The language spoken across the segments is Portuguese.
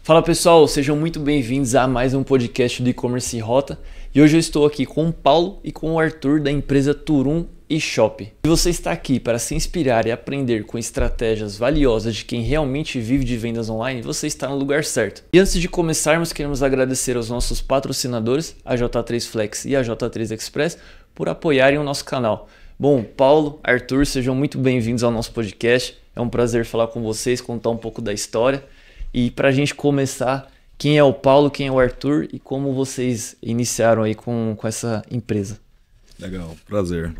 Fala pessoal, sejam muito bem-vindos a mais um podcast do e-commerce Rota. E hoje eu estou aqui com o Paulo e com o Arthur da empresa Turum eShop. Se você está aqui para se inspirar e aprender com estratégias valiosas de quem realmente vive de vendas online, você está no lugar certo. E antes de começarmos, queremos agradecer aos nossos patrocinadores, a J3 Flex e a J3 Express, por apoiarem o nosso canal. Bom, Paulo, Arthur, sejam muito bem-vindos ao nosso podcast. É um prazer falar com vocês, contar um pouco da história. E para a gente começar, quem é o Paulo, quem é o Arthur e como vocês iniciaram aí com essa empresa? Legal, prazer.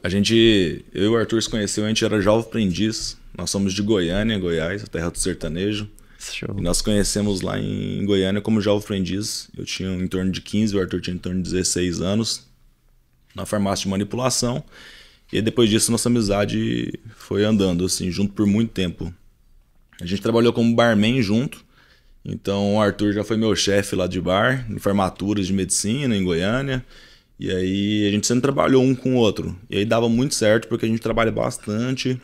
Eu e o Arthur se conheceu, a gente era jovem aprendiz. Nós somos de Goiânia, Goiás, a terra do sertanejo. Show. E nós conhecemos lá em Goiânia como jovem aprendiz. Eu tinha em torno de 15, o Arthur tinha em torno de 16 anos, na farmácia de manipulação. E depois disso nossa amizade foi andando assim, junto por muito tempo. A gente trabalhou como barman junto, então o Arthur já foi meu chefe lá de bar, em formaturas de medicina em Goiânia, e aí a gente sempre trabalhou um com o outro, e aí dava muito certo porque a gente trabalha bastante,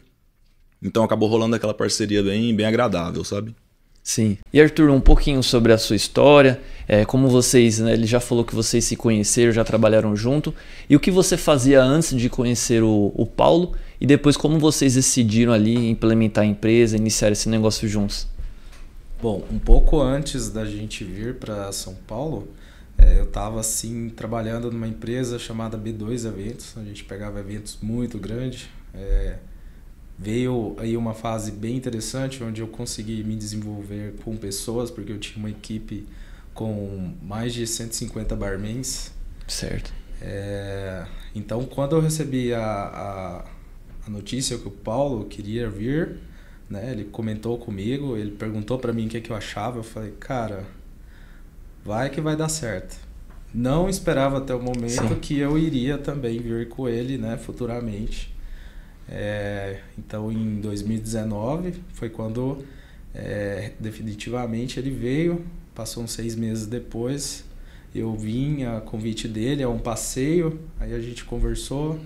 então acabou rolando aquela parceria bem agradável, sabe? Sim. E Arthur, um pouquinho sobre a sua história, como vocês, né, ele já falou que vocês se conheceram, já trabalharam junto, e o que você fazia antes de conhecer o Paulo, e depois como vocês decidiram ali implementar a empresa, iniciar esse negócio juntos? Bom, um pouco antes da gente vir para São Paulo, eu estava assim trabalhando numa empresa chamada B2 Eventos, a gente pegava eventos muito grandes. Veio aí uma fase bem interessante onde eu consegui me desenvolver com pessoas, porque eu tinha uma equipe com mais de 150 barmans. Certo. Então, quando eu recebi a notícia que o Paulo queria vir, né, ele comentou comigo, ele perguntou para mim o que eu achava, eu falei, cara, vai que vai dar certo. Não esperava até o momento Sim. que eu iria também vir com ele, né, futuramente. Então em 2019 foi quando definitivamente ele veio, passou uns 6 meses depois, eu vim a convite dele, é um passeio, aí a gente conversou,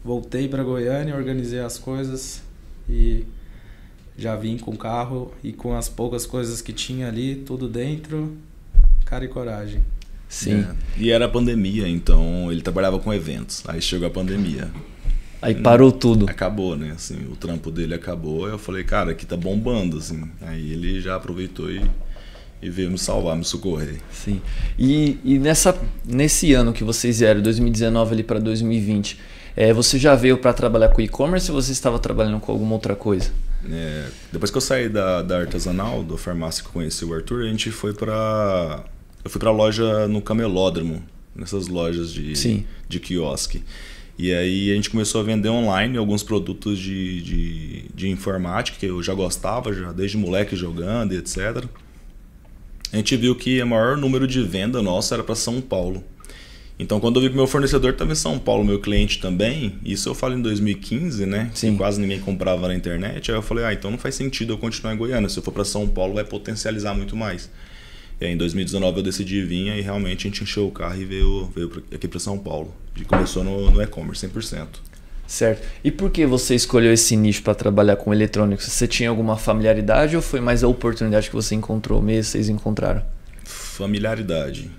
voltei para Goiânia, organizei as coisas e já vim com o carro e com as poucas coisas que tinha ali, tudo dentro, cara e coragem. Sim. E era a pandemia, então ele trabalhava com eventos, aí chegou a pandemia. Aí parou tudo. Acabou, né? Assim, o trampo dele acabou. Eu falei, cara, aqui tá bombando, assim. Aí ele já aproveitou e veio me salvar, me socorrer. Sim. E nesse ano que vocês vieram, 2019 ali para 2020, você já veio para trabalhar com e-commerce ou você estava trabalhando com alguma outra coisa? Depois que eu saí da artesanal, da farmácia que eu conheci o Arthur, eu fui pra loja no Camelódromo, nessas lojas de quiosque. E aí a gente começou a vender online alguns produtos de informática, que eu já gostava, já desde moleque jogando e etc. A gente viu que o maior número de venda nossa era para São Paulo. Então quando eu vi que meu fornecedor estava em São Paulo, meu cliente também, isso eu falo em 2015, né? Sim. Que quase ninguém comprava na internet, aí eu falei, então não faz sentido eu continuar em Goiânia, se eu for para São Paulo vai potencializar muito mais. E aí, em 2019 eu decidi vir e realmente a gente encheu o carro e veio aqui para São Paulo. E começou no e-commerce 100%. Certo. E por que você escolheu esse nicho para trabalhar com eletrônicos? Você tinha alguma familiaridade ou foi mais a oportunidade que você encontrou mesmo, vocês encontraram? Familiaridade.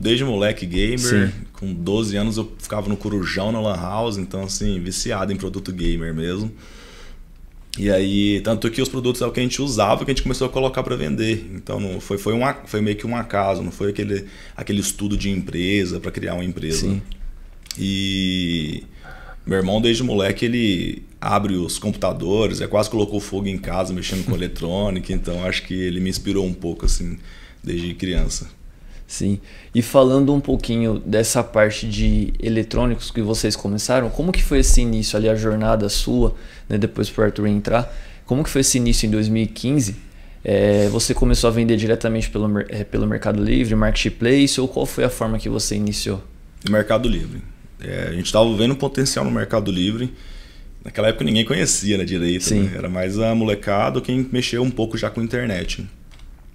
Desde moleque gamer, Sim. Com 12 anos eu ficava no Corujão, na Lan House, então assim, viciado em produto gamer mesmo. E aí, tanto que os produtos é o que a gente usava, que a gente começou a colocar para vender. Então não foi meio que um acaso, não foi aquele estudo de empresa para criar uma empresa. Sim. E meu irmão, desde moleque, ele abre os computadores, quase colocou fogo em casa mexendo com eletrônica, então acho que ele me inspirou um pouco assim, desde criança. Sim. E falando um pouquinho dessa parte de eletrônicos que vocês começaram, como que foi esse início ali, a jornada sua, né, depois para o Arthur entrar? Como que foi esse início em 2015? Você começou a vender diretamente pelo Mercado Livre, Marketplace, ou qual foi a forma que você iniciou? Mercado Livre. A gente estava vendo um potencial no Mercado Livre. Naquela época ninguém conhecia, né, direito. Né? Era mais a molecada quem mexeu um pouco já com a internet.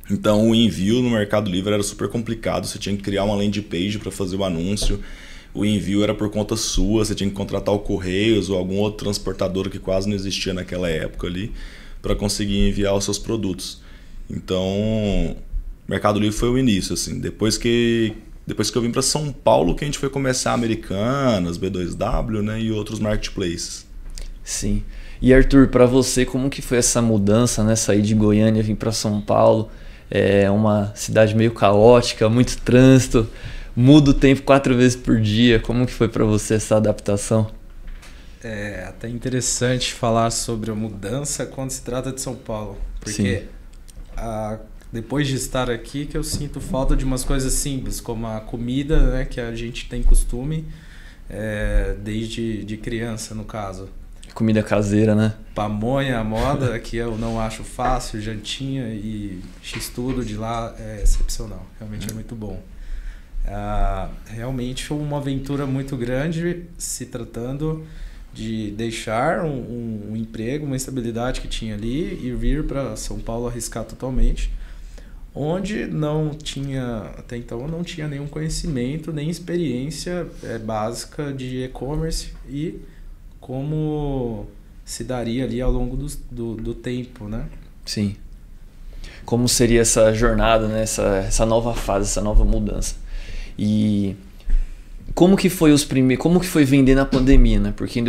Então o envio no Mercado Livre era super complicado, você tinha que criar uma landing page para fazer o anúncio. O envio era por conta sua, você tinha que contratar o Correios ou algum outro transportador que quase não existia naquela época ali para conseguir enviar os seus produtos. Então, o Mercado Livre foi o início, assim. Depois que eu vim para São Paulo, que a gente foi começar Americanas, B2W, né, e outros marketplaces. Sim. E Arthur, para você, como que foi essa mudança, né? Sair de Goiânia, vir para São Paulo? É uma cidade meio caótica, muito trânsito, muda o tempo 4 vezes por dia. Como que foi para você essa adaptação? É até interessante falar sobre a mudança quando se trata de São Paulo, porque depois de estar aqui que eu sinto falta de umas coisas simples, como a comida, né, que a gente tem costume desde de criança, no caso. Comida caseira, né? Pamonha, a moda, que eu não acho fácil, jantinha e x-tudo de lá é excepcional, realmente é muito bom. Realmente foi uma aventura muito grande se tratando de deixar um emprego, uma estabilidade que tinha ali e vir para São Paulo arriscar totalmente, onde até então eu não tinha nenhum conhecimento, nem experiência básica de e-commerce e como se daria ali ao longo do tempo, né? Sim. Como seria essa jornada, né? Essa nova fase, essa nova mudança. E como que foi como que foi vender na pandemia, né? Porque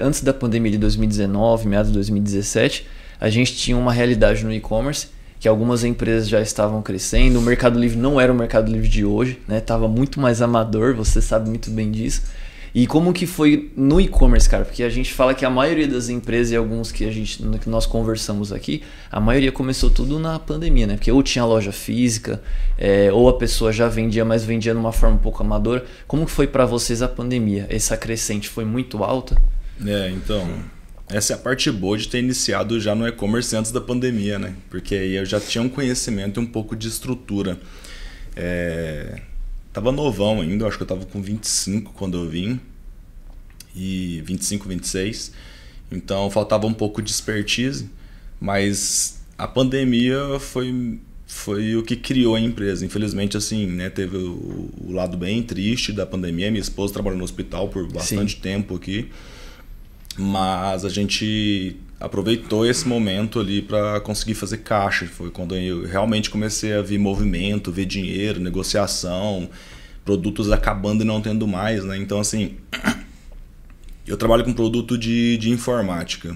antes da pandemia de 2019, meados de 2017, a gente tinha uma realidade no e-commerce que algumas empresas já estavam crescendo, o Mercado Livre não era o Mercado Livre de hoje, né? Tava muito mais amador, você sabe muito bem disso. E como que foi no e-commerce, cara? Porque a gente fala que a maioria das empresas e alguns que nós conversamos aqui, a maioria começou tudo na pandemia, né? Porque ou tinha loja física, ou a pessoa já vendia, mas vendia de uma forma um pouco amadora. Como que foi para vocês a pandemia? Essa crescente foi muito alta? Então, essa é a parte boa de ter iniciado já no e-commerce antes da pandemia, né? Porque aí eu já tinha um conhecimento e um pouco de estrutura. Tava novão ainda, acho que eu tava com 25 quando eu vim, e 25, 26, então faltava um pouco de expertise, mas a pandemia foi o que criou a empresa. Infelizmente, assim, né, teve o lado bem triste da pandemia. Minha esposa trabalhou no hospital por bastante tempo aqui, mas a gente aproveitou esse momento ali para conseguir fazer caixa. Foi quando eu realmente comecei a ver movimento, ver dinheiro, negociação, produtos acabando e não tendo mais, né? Então, assim, eu trabalho com produto de informática.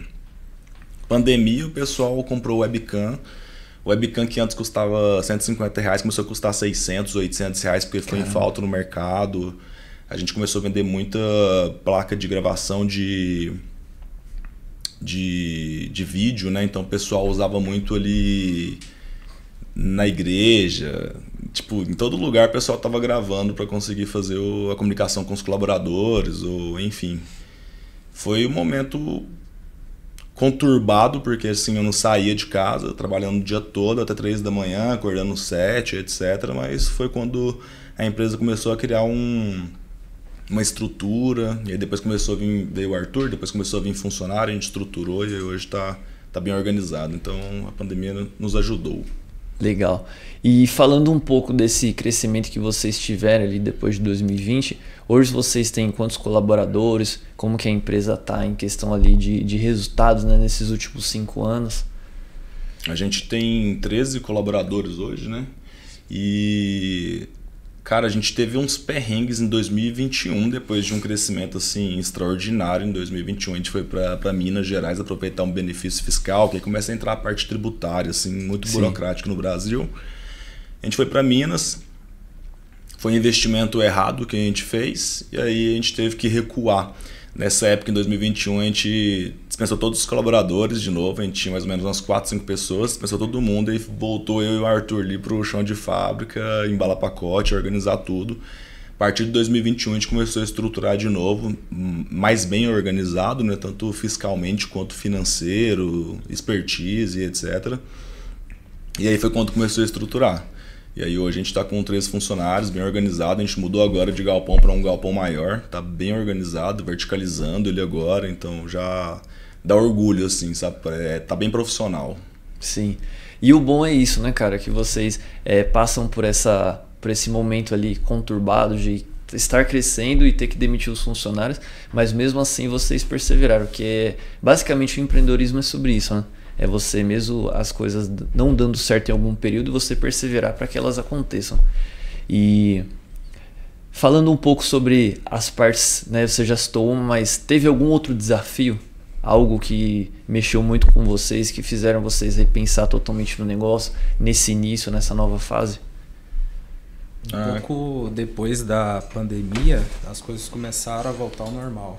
Pandemia, o pessoal comprou webcam. O webcam que antes custava R$150 começou a custar R$600, R$800 porque foi em falta no mercado. A gente começou a vender muita placa de gravação de vídeo, né? Então o pessoal usava muito ali na igreja, tipo, em todo lugar o pessoal estava gravando para conseguir fazer a comunicação com os colaboradores, ou enfim. Foi um momento conturbado, porque assim, eu não saía de casa, trabalhando o dia todo até 3 da manhã, acordando 7, etc. Mas foi quando a empresa começou a criar uma estrutura, e aí depois veio o Arthur, depois começou a vir funcionário, a gente estruturou e hoje está bem organizado. Então a pandemia nos ajudou. Legal. E falando um pouco desse crescimento que vocês tiveram ali depois de 2020, hoje vocês têm quantos colaboradores? Como que a empresa está em questão ali de resultados, né, nesses últimos 5 anos? A gente tem 13 colaboradores hoje, né? E, cara, a gente teve uns perrengues em 2021, depois de um crescimento assim extraordinário. Em 2021 a gente foi para Minas Gerais aproveitar um benefício fiscal, que aí começa a entrar a parte tributária, assim, muito burocrática no Brasil. A gente foi para Minas, foi um investimento errado que a gente fez, e aí a gente teve que recuar. Nessa época, em 2021, a gente dispensou todos os colaboradores de novo, a gente tinha mais ou menos umas 4, 5 pessoas, dispensou todo mundo e voltou eu e o Arthur ali para o chão de fábrica, embalar pacote, organizar tudo. A partir de 2021 a gente começou a estruturar de novo, mais bem organizado, né? Tanto fiscalmente quanto financeiro, expertise, etc. E aí foi quando começou a estruturar. E aí hoje a gente está com 13 funcionários, bem organizado. A gente mudou agora de galpão para um galpão maior. Está bem organizado, verticalizando ele agora. Então já dá orgulho, assim, sabe? Tá bem profissional. Sim. E o bom é isso, né, cara? Que vocês passam por esse momento ali conturbado de estar crescendo e ter que demitir os funcionários. Mas mesmo assim vocês perseveraram. Porque basicamente o empreendedorismo é sobre isso, né? É você mesmo, as coisas não dando certo em algum período, você perseverar para que elas aconteçam. E falando um pouco sobre as partes, né, você já citou uma, mas teve algum outro desafio? Algo que mexeu muito com vocês, que fizeram vocês repensar totalmente no negócio, nesse início, nessa nova fase? Um pouco depois da pandemia, as coisas começaram a voltar ao normal.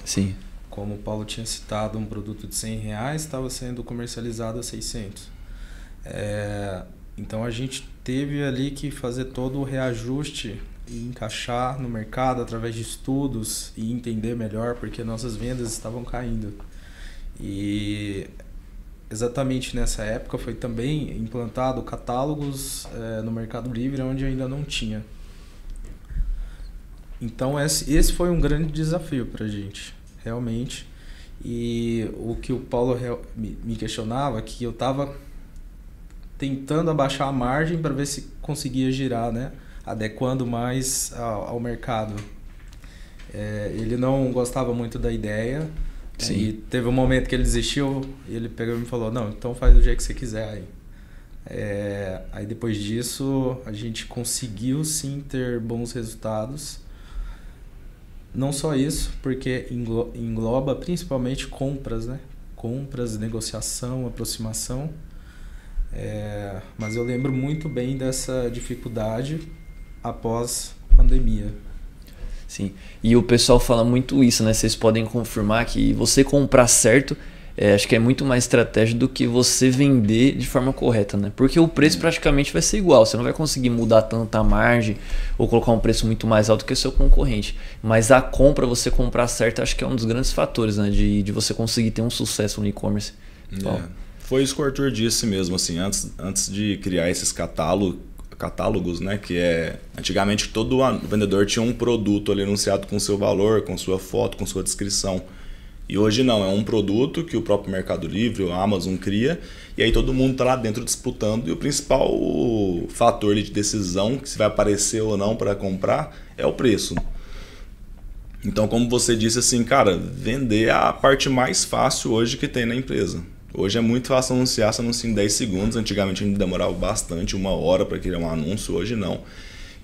Sim. Como o Paulo tinha citado, um produto de R$100 estava sendo comercializado a 600. Então a gente teve ali que fazer todo o reajuste e encaixar no mercado através de estudos e entender melhor, porque nossas vendas estavam caindo. E exatamente nessa época foi também implantado catálogos no Mercado Livre, onde ainda não tinha. Então esse foi um grande desafio para a gente, realmente. E o que o Paulo me questionava, que eu estava tentando abaixar a margem para ver se conseguia girar, né? Adequando mais ao mercado. Ele não gostava muito da ideia. Sim. E teve um momento que ele desistiu, e ele pegou e me falou, não, então faz do jeito que você quiser aí. Aí depois disso a gente conseguiu sim ter bons resultados. Não só isso, porque engloba principalmente compras, né? Compras, negociação, aproximação. Mas eu lembro muito bem dessa dificuldade após a pandemia. Sim, e o pessoal fala muito isso, né? Vocês podem confirmar que você comprar certo, acho que é muito mais estratégia do que você vender de forma correta, né? Porque o preço praticamente vai ser igual, você não vai conseguir mudar tanta margem ou colocar um preço muito mais alto que o seu concorrente. Mas a compra, você comprar certo, acho que é um dos grandes fatores, né? De você conseguir ter um sucesso no e-commerce. Foi isso que o Arthur disse mesmo, assim, antes de criar esses catálogos, né, que antigamente todo vendedor tinha um produto ali anunciado com seu valor, com sua foto, com sua descrição. E hoje não, é um produto que o próprio Mercado Livre, a Amazon cria, e aí todo mundo está lá dentro disputando, e o principal fator de decisão, que se vai aparecer ou não para comprar, é o preço. Então, como você disse, assim, cara, vender é a parte mais fácil hoje que tem na empresa. Hoje é muito fácil anunciar, você anuncia em 10 segundos. Antigamente a gente demorava bastante, 1 hora para criar um anúncio, hoje não.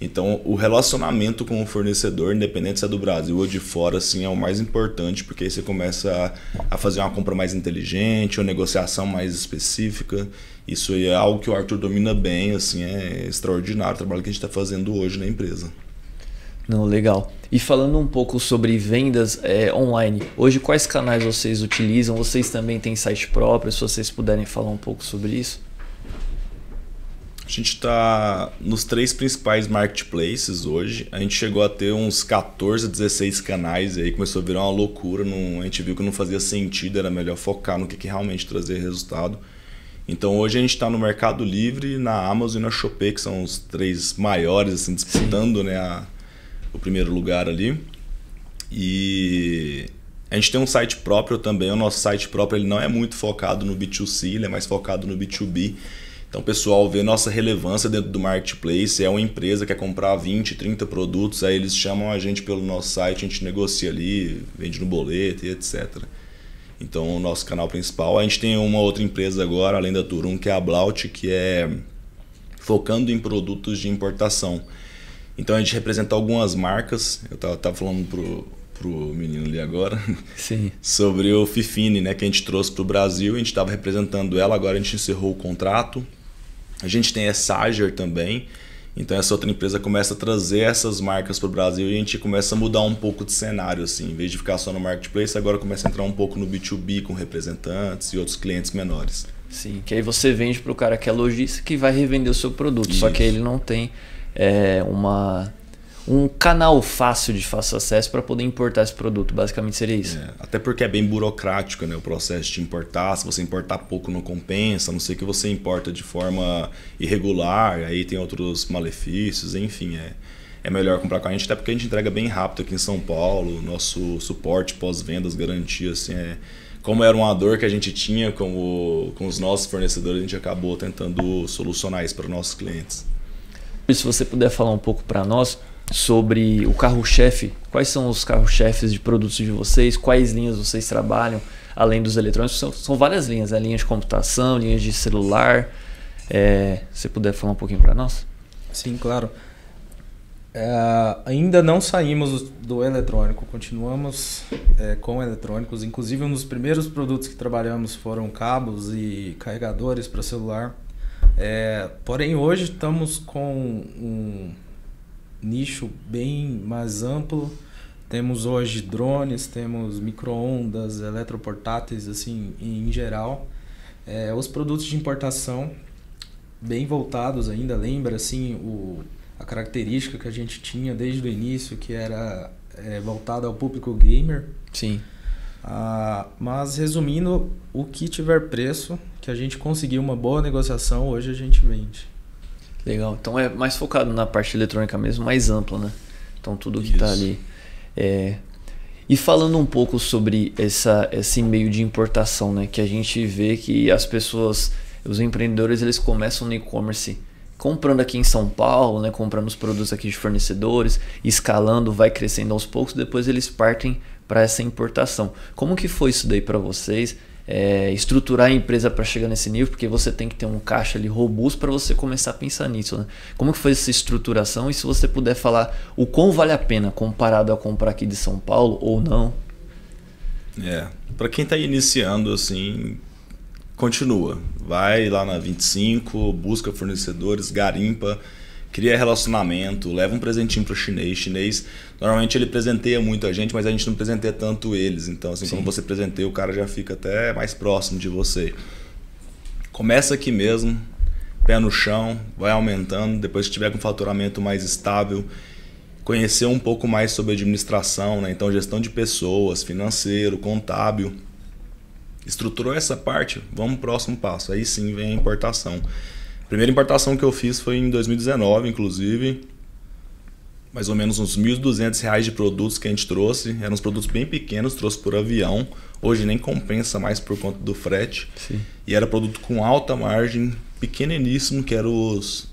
Então o relacionamento com o fornecedor, independente se é do Brasil ou de fora, assim, é o mais importante, porque aí você começa a fazer uma compra mais inteligente, uma negociação mais específica. Isso aí é algo que o Arthur domina bem, assim, é extraordinário o trabalho que a gente está fazendo hoje na empresa. Não, legal. E falando um pouco sobre vendas online, hoje quais canais vocês utilizam? Vocês também têm site próprio? Se vocês puderem falar um pouco sobre isso. A gente está nos 3 principais marketplaces hoje. A gente chegou a ter uns 14, 16 canais e aí começou a virar uma loucura. A gente viu que não fazia sentido, era melhor focar no que realmente trazia resultado. Então hoje a gente está no Mercado Livre, na Amazon e na Shopee, que são os 3 maiores, assim, disputando, né, o primeiro lugar ali. E a gente tem um site próprio também. O nosso site próprio ele não é muito focado no B2C, ele é mais focado no B2B. Então o pessoal vê nossa relevância dentro do marketplace. É uma empresa que quer comprar 20, 30 produtos, aí eles chamam a gente pelo nosso site, a gente negocia ali, vende no boleto e etc. Então o nosso canal principal. A gente tem uma outra empresa agora, além da Turum, que é a Blaut, que é focando em produtos de importação. Então a gente representa algumas marcas. Eu tava falando pro menino ali agora. Sim. Sobre o Fifine, né, que a gente trouxe para o Brasil. A gente estava representando ela, agora a gente encerrou o contrato. A gente tem a Sager também. Então essa outra empresa começa a trazer essas marcas para o Brasil e a gente começa a mudar um pouco de cenário, assim. Em vez de ficar só no marketplace, agora começa a entrar um pouco no B2B com representantes e outros clientes menores. Sim, que aí você vende para o cara que é lojista que vai revender o seu produto. Isso. Só que ele não tem um canal fácil de fácil acesso para poder importar esse produto. Basicamente seria isso. Até porque é bem burocrático, né, o processo de importar. Se você importar pouco não compensa, a não ser que você importa de forma irregular, aí tem outros malefícios, enfim. É melhor comprar com a gente, até porque a gente entrega bem rápido aqui em São Paulo. Nosso suporte pós-vendas, garantia, assim, como era uma dor que a gente tinha com os nossos fornecedores, a gente acabou tentando solucionar isso para os nossos clientes. Se você puder falar um pouco para nós sobre o carro-chefe. Quais são os carro-chefes de produtos de vocês? Quais linhas vocês trabalham, além dos eletrônicos? São várias linhas, né? Linhas de computação, linhas de celular. Se puder falar um pouquinho para nós? Sim, claro. Ainda não saímos do eletrônico, continuamos com eletrônicos. Inclusive, um dos primeiros produtos que trabalhamos foram cabos e carregadores para celular. Porém, hoje estamos com um nicho bem mais amplo. Temos hoje drones, temos micro-ondas, eletroportáteis, assim, em geral. Os produtos de importação, bem voltados ainda, lembra assim, a característica que a gente tinha desde o início, que era voltada ao público gamer. Sim. Mas resumindo, o que tiver preço, que a gente conseguir uma boa negociação, hoje a gente vende. Legal. Então é mais focado na parte eletrônica mesmo, mais ampla, né? Então tudo que está ali. E falando um pouco sobre esse meio de importação, né? Que a gente vê que as pessoas, os empreendedores, eles começam no e-commerce comprando aqui em São Paulo, né? Comprando os produtos aqui de fornecedores, escalando, vai crescendo aos poucos, depois eles partem para essa importação. Como que foi isso daí para vocês? Estruturar a empresa para chegar nesse nível, porque você tem que ter um caixa ali robusto para você começar a pensar nisso, né? Como que foi essa estruturação? E se você puder falar o quão vale a pena comparado a comprar aqui de São Paulo ou não? Para quem está iniciando, assim, continua. Vai lá na 25, busca fornecedores, garimpa, cria relacionamento, leva um presentinho para o chinês. Chinês, normalmente ele presenteia muito a gente, mas a gente não presenteia tanto eles. Então, assim, quando você presenteia, o cara já fica até mais próximo de você. Começa aqui mesmo, pé no chão, vai aumentando. Depois que tiver com faturamento mais estável, conhecer um pouco mais sobre administração, né? Então, gestão de pessoas, financeiro, contábil. Estruturou essa parte, vamos pro próximo passo. Aí sim vem a importação. A primeira importação que eu fiz foi em 2019, inclusive. Mais ou menos uns R$ 1.200 de produtos que a gente trouxe. Eram uns produtos bem pequenos, trouxe por avião. Hoje nem compensa mais por conta do frete. Sim. E era produto com alta margem, pequeniníssimo, que era os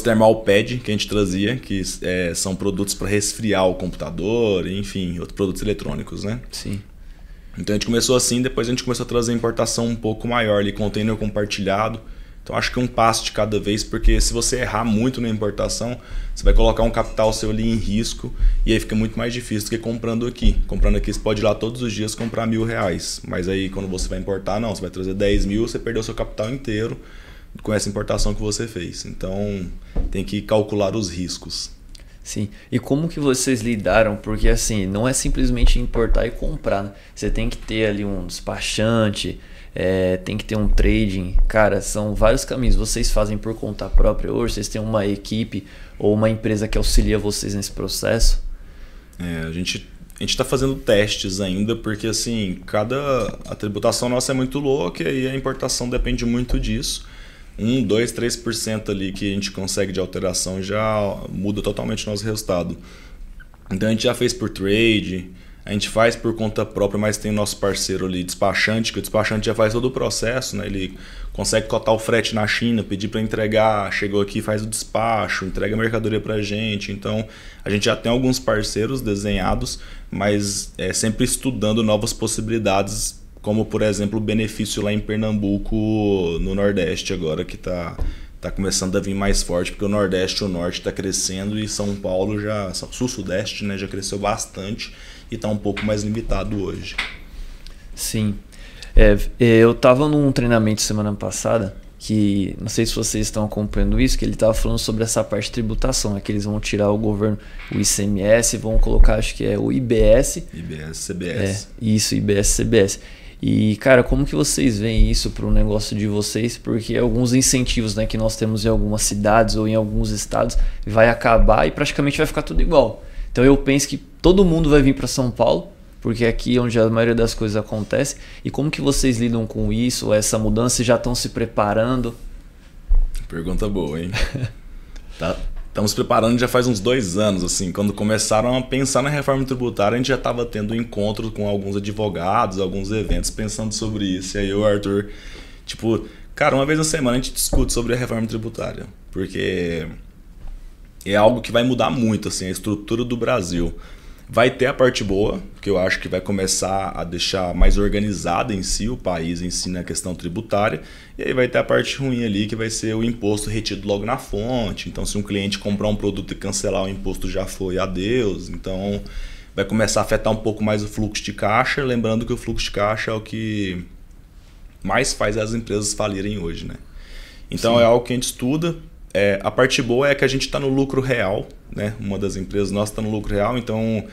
thermal pad que a gente trazia, que são produtos para resfriar o computador, enfim, outros produtos eletrônicos, né? Sim. Então a gente começou assim, depois a gente começou a trazer importação um pouco maior, ali, container compartilhado. Então acho que um passo de cada vez, porque se você errar muito na importação, você vai colocar um capital seu ali em risco e aí fica muito mais difícil do que comprando aqui. Comprando aqui você pode ir lá todos os dias comprar R$1.000, mas aí quando você vai importar, não, você vai trazer 10 mil, você perdeu seu capital inteiro com essa importação que você fez. Então tem que calcular os riscos. Sim. E como que vocês lidaram? Porque assim, não é simplesmente importar e comprar, né? Você tem que ter ali um despachante, tem que ter um trading. Cara, são vários caminhos. Vocês fazem por conta própria hoje? Vocês têm uma equipe ou uma empresa que auxilia vocês nesse processo? A gente está fazendo testes ainda, porque assim, a tributação nossa é muito louca e a importação depende muito disso. 1, 2, 3% ali que a gente consegue de alteração já muda totalmente o nosso resultado. Então a gente já fez por trade, a gente faz por conta própria, mas tem o nosso parceiro ali, despachante, que o despachante já faz todo o processo, né? Ele consegue cotar o frete na China, pedir para entregar, chegou aqui, faz o despacho, entrega a mercadoria para a gente. Então a gente já tem alguns parceiros desenhados, mas sempre estudando novas possibilidades, como por exemplo o benefício lá em Pernambuco, no Nordeste agora, que tá começando a vir mais forte, porque o Nordeste e o Norte está crescendo e São Paulo já, Sul-Sudeste, né, já cresceu bastante e está um pouco mais limitado hoje. Sim. Eu estava num treinamento semana passada, que não sei se vocês estão acompanhando isso, que ele estava falando sobre essa parte de tributação, né, que eles vão tirar o governo, o ICMS, vão colocar, acho que é o IBS. IBS, CBS. Isso, IBS, CBS. E, cara, como que vocês veem isso para o negócio de vocês? Porque alguns incentivos, né, que nós temos em algumas cidades ou em alguns estados vai acabar e praticamente vai ficar tudo igual. Então eu penso que todo mundo vai vir para São Paulo, porque aqui é onde a maioria das coisas acontece. E como que vocês lidam com isso, essa mudança? Já estão se preparando? Pergunta boa, hein? Estamos preparando já faz uns 2 anos, assim, quando começaram a pensar na reforma tributária, a gente já estava tendo encontros com alguns advogados, alguns eventos pensando sobre isso. E aí o Arthur, Cara, uma vez na semana a gente discute sobre a reforma tributária, porque é algo que vai mudar muito assim, a estrutura do Brasil. Vai ter a parte boa, que eu acho que vai começar a deixar mais organizado em si, o país em si na questão tributária. E aí vai ter a parte ruim ali, que vai ser o imposto retido logo na fonte. Então, se um cliente comprar um produto e cancelar, o imposto já foi, adeus. Então, vai começar a afetar um pouco mais o fluxo de caixa. Lembrando que o fluxo de caixa é o que mais faz as empresas falirem hoje, né? Então, sim, é algo que a gente estuda. A parte boa é que a gente está no lucro real, né? Uma das empresas nossas está no lucro real, então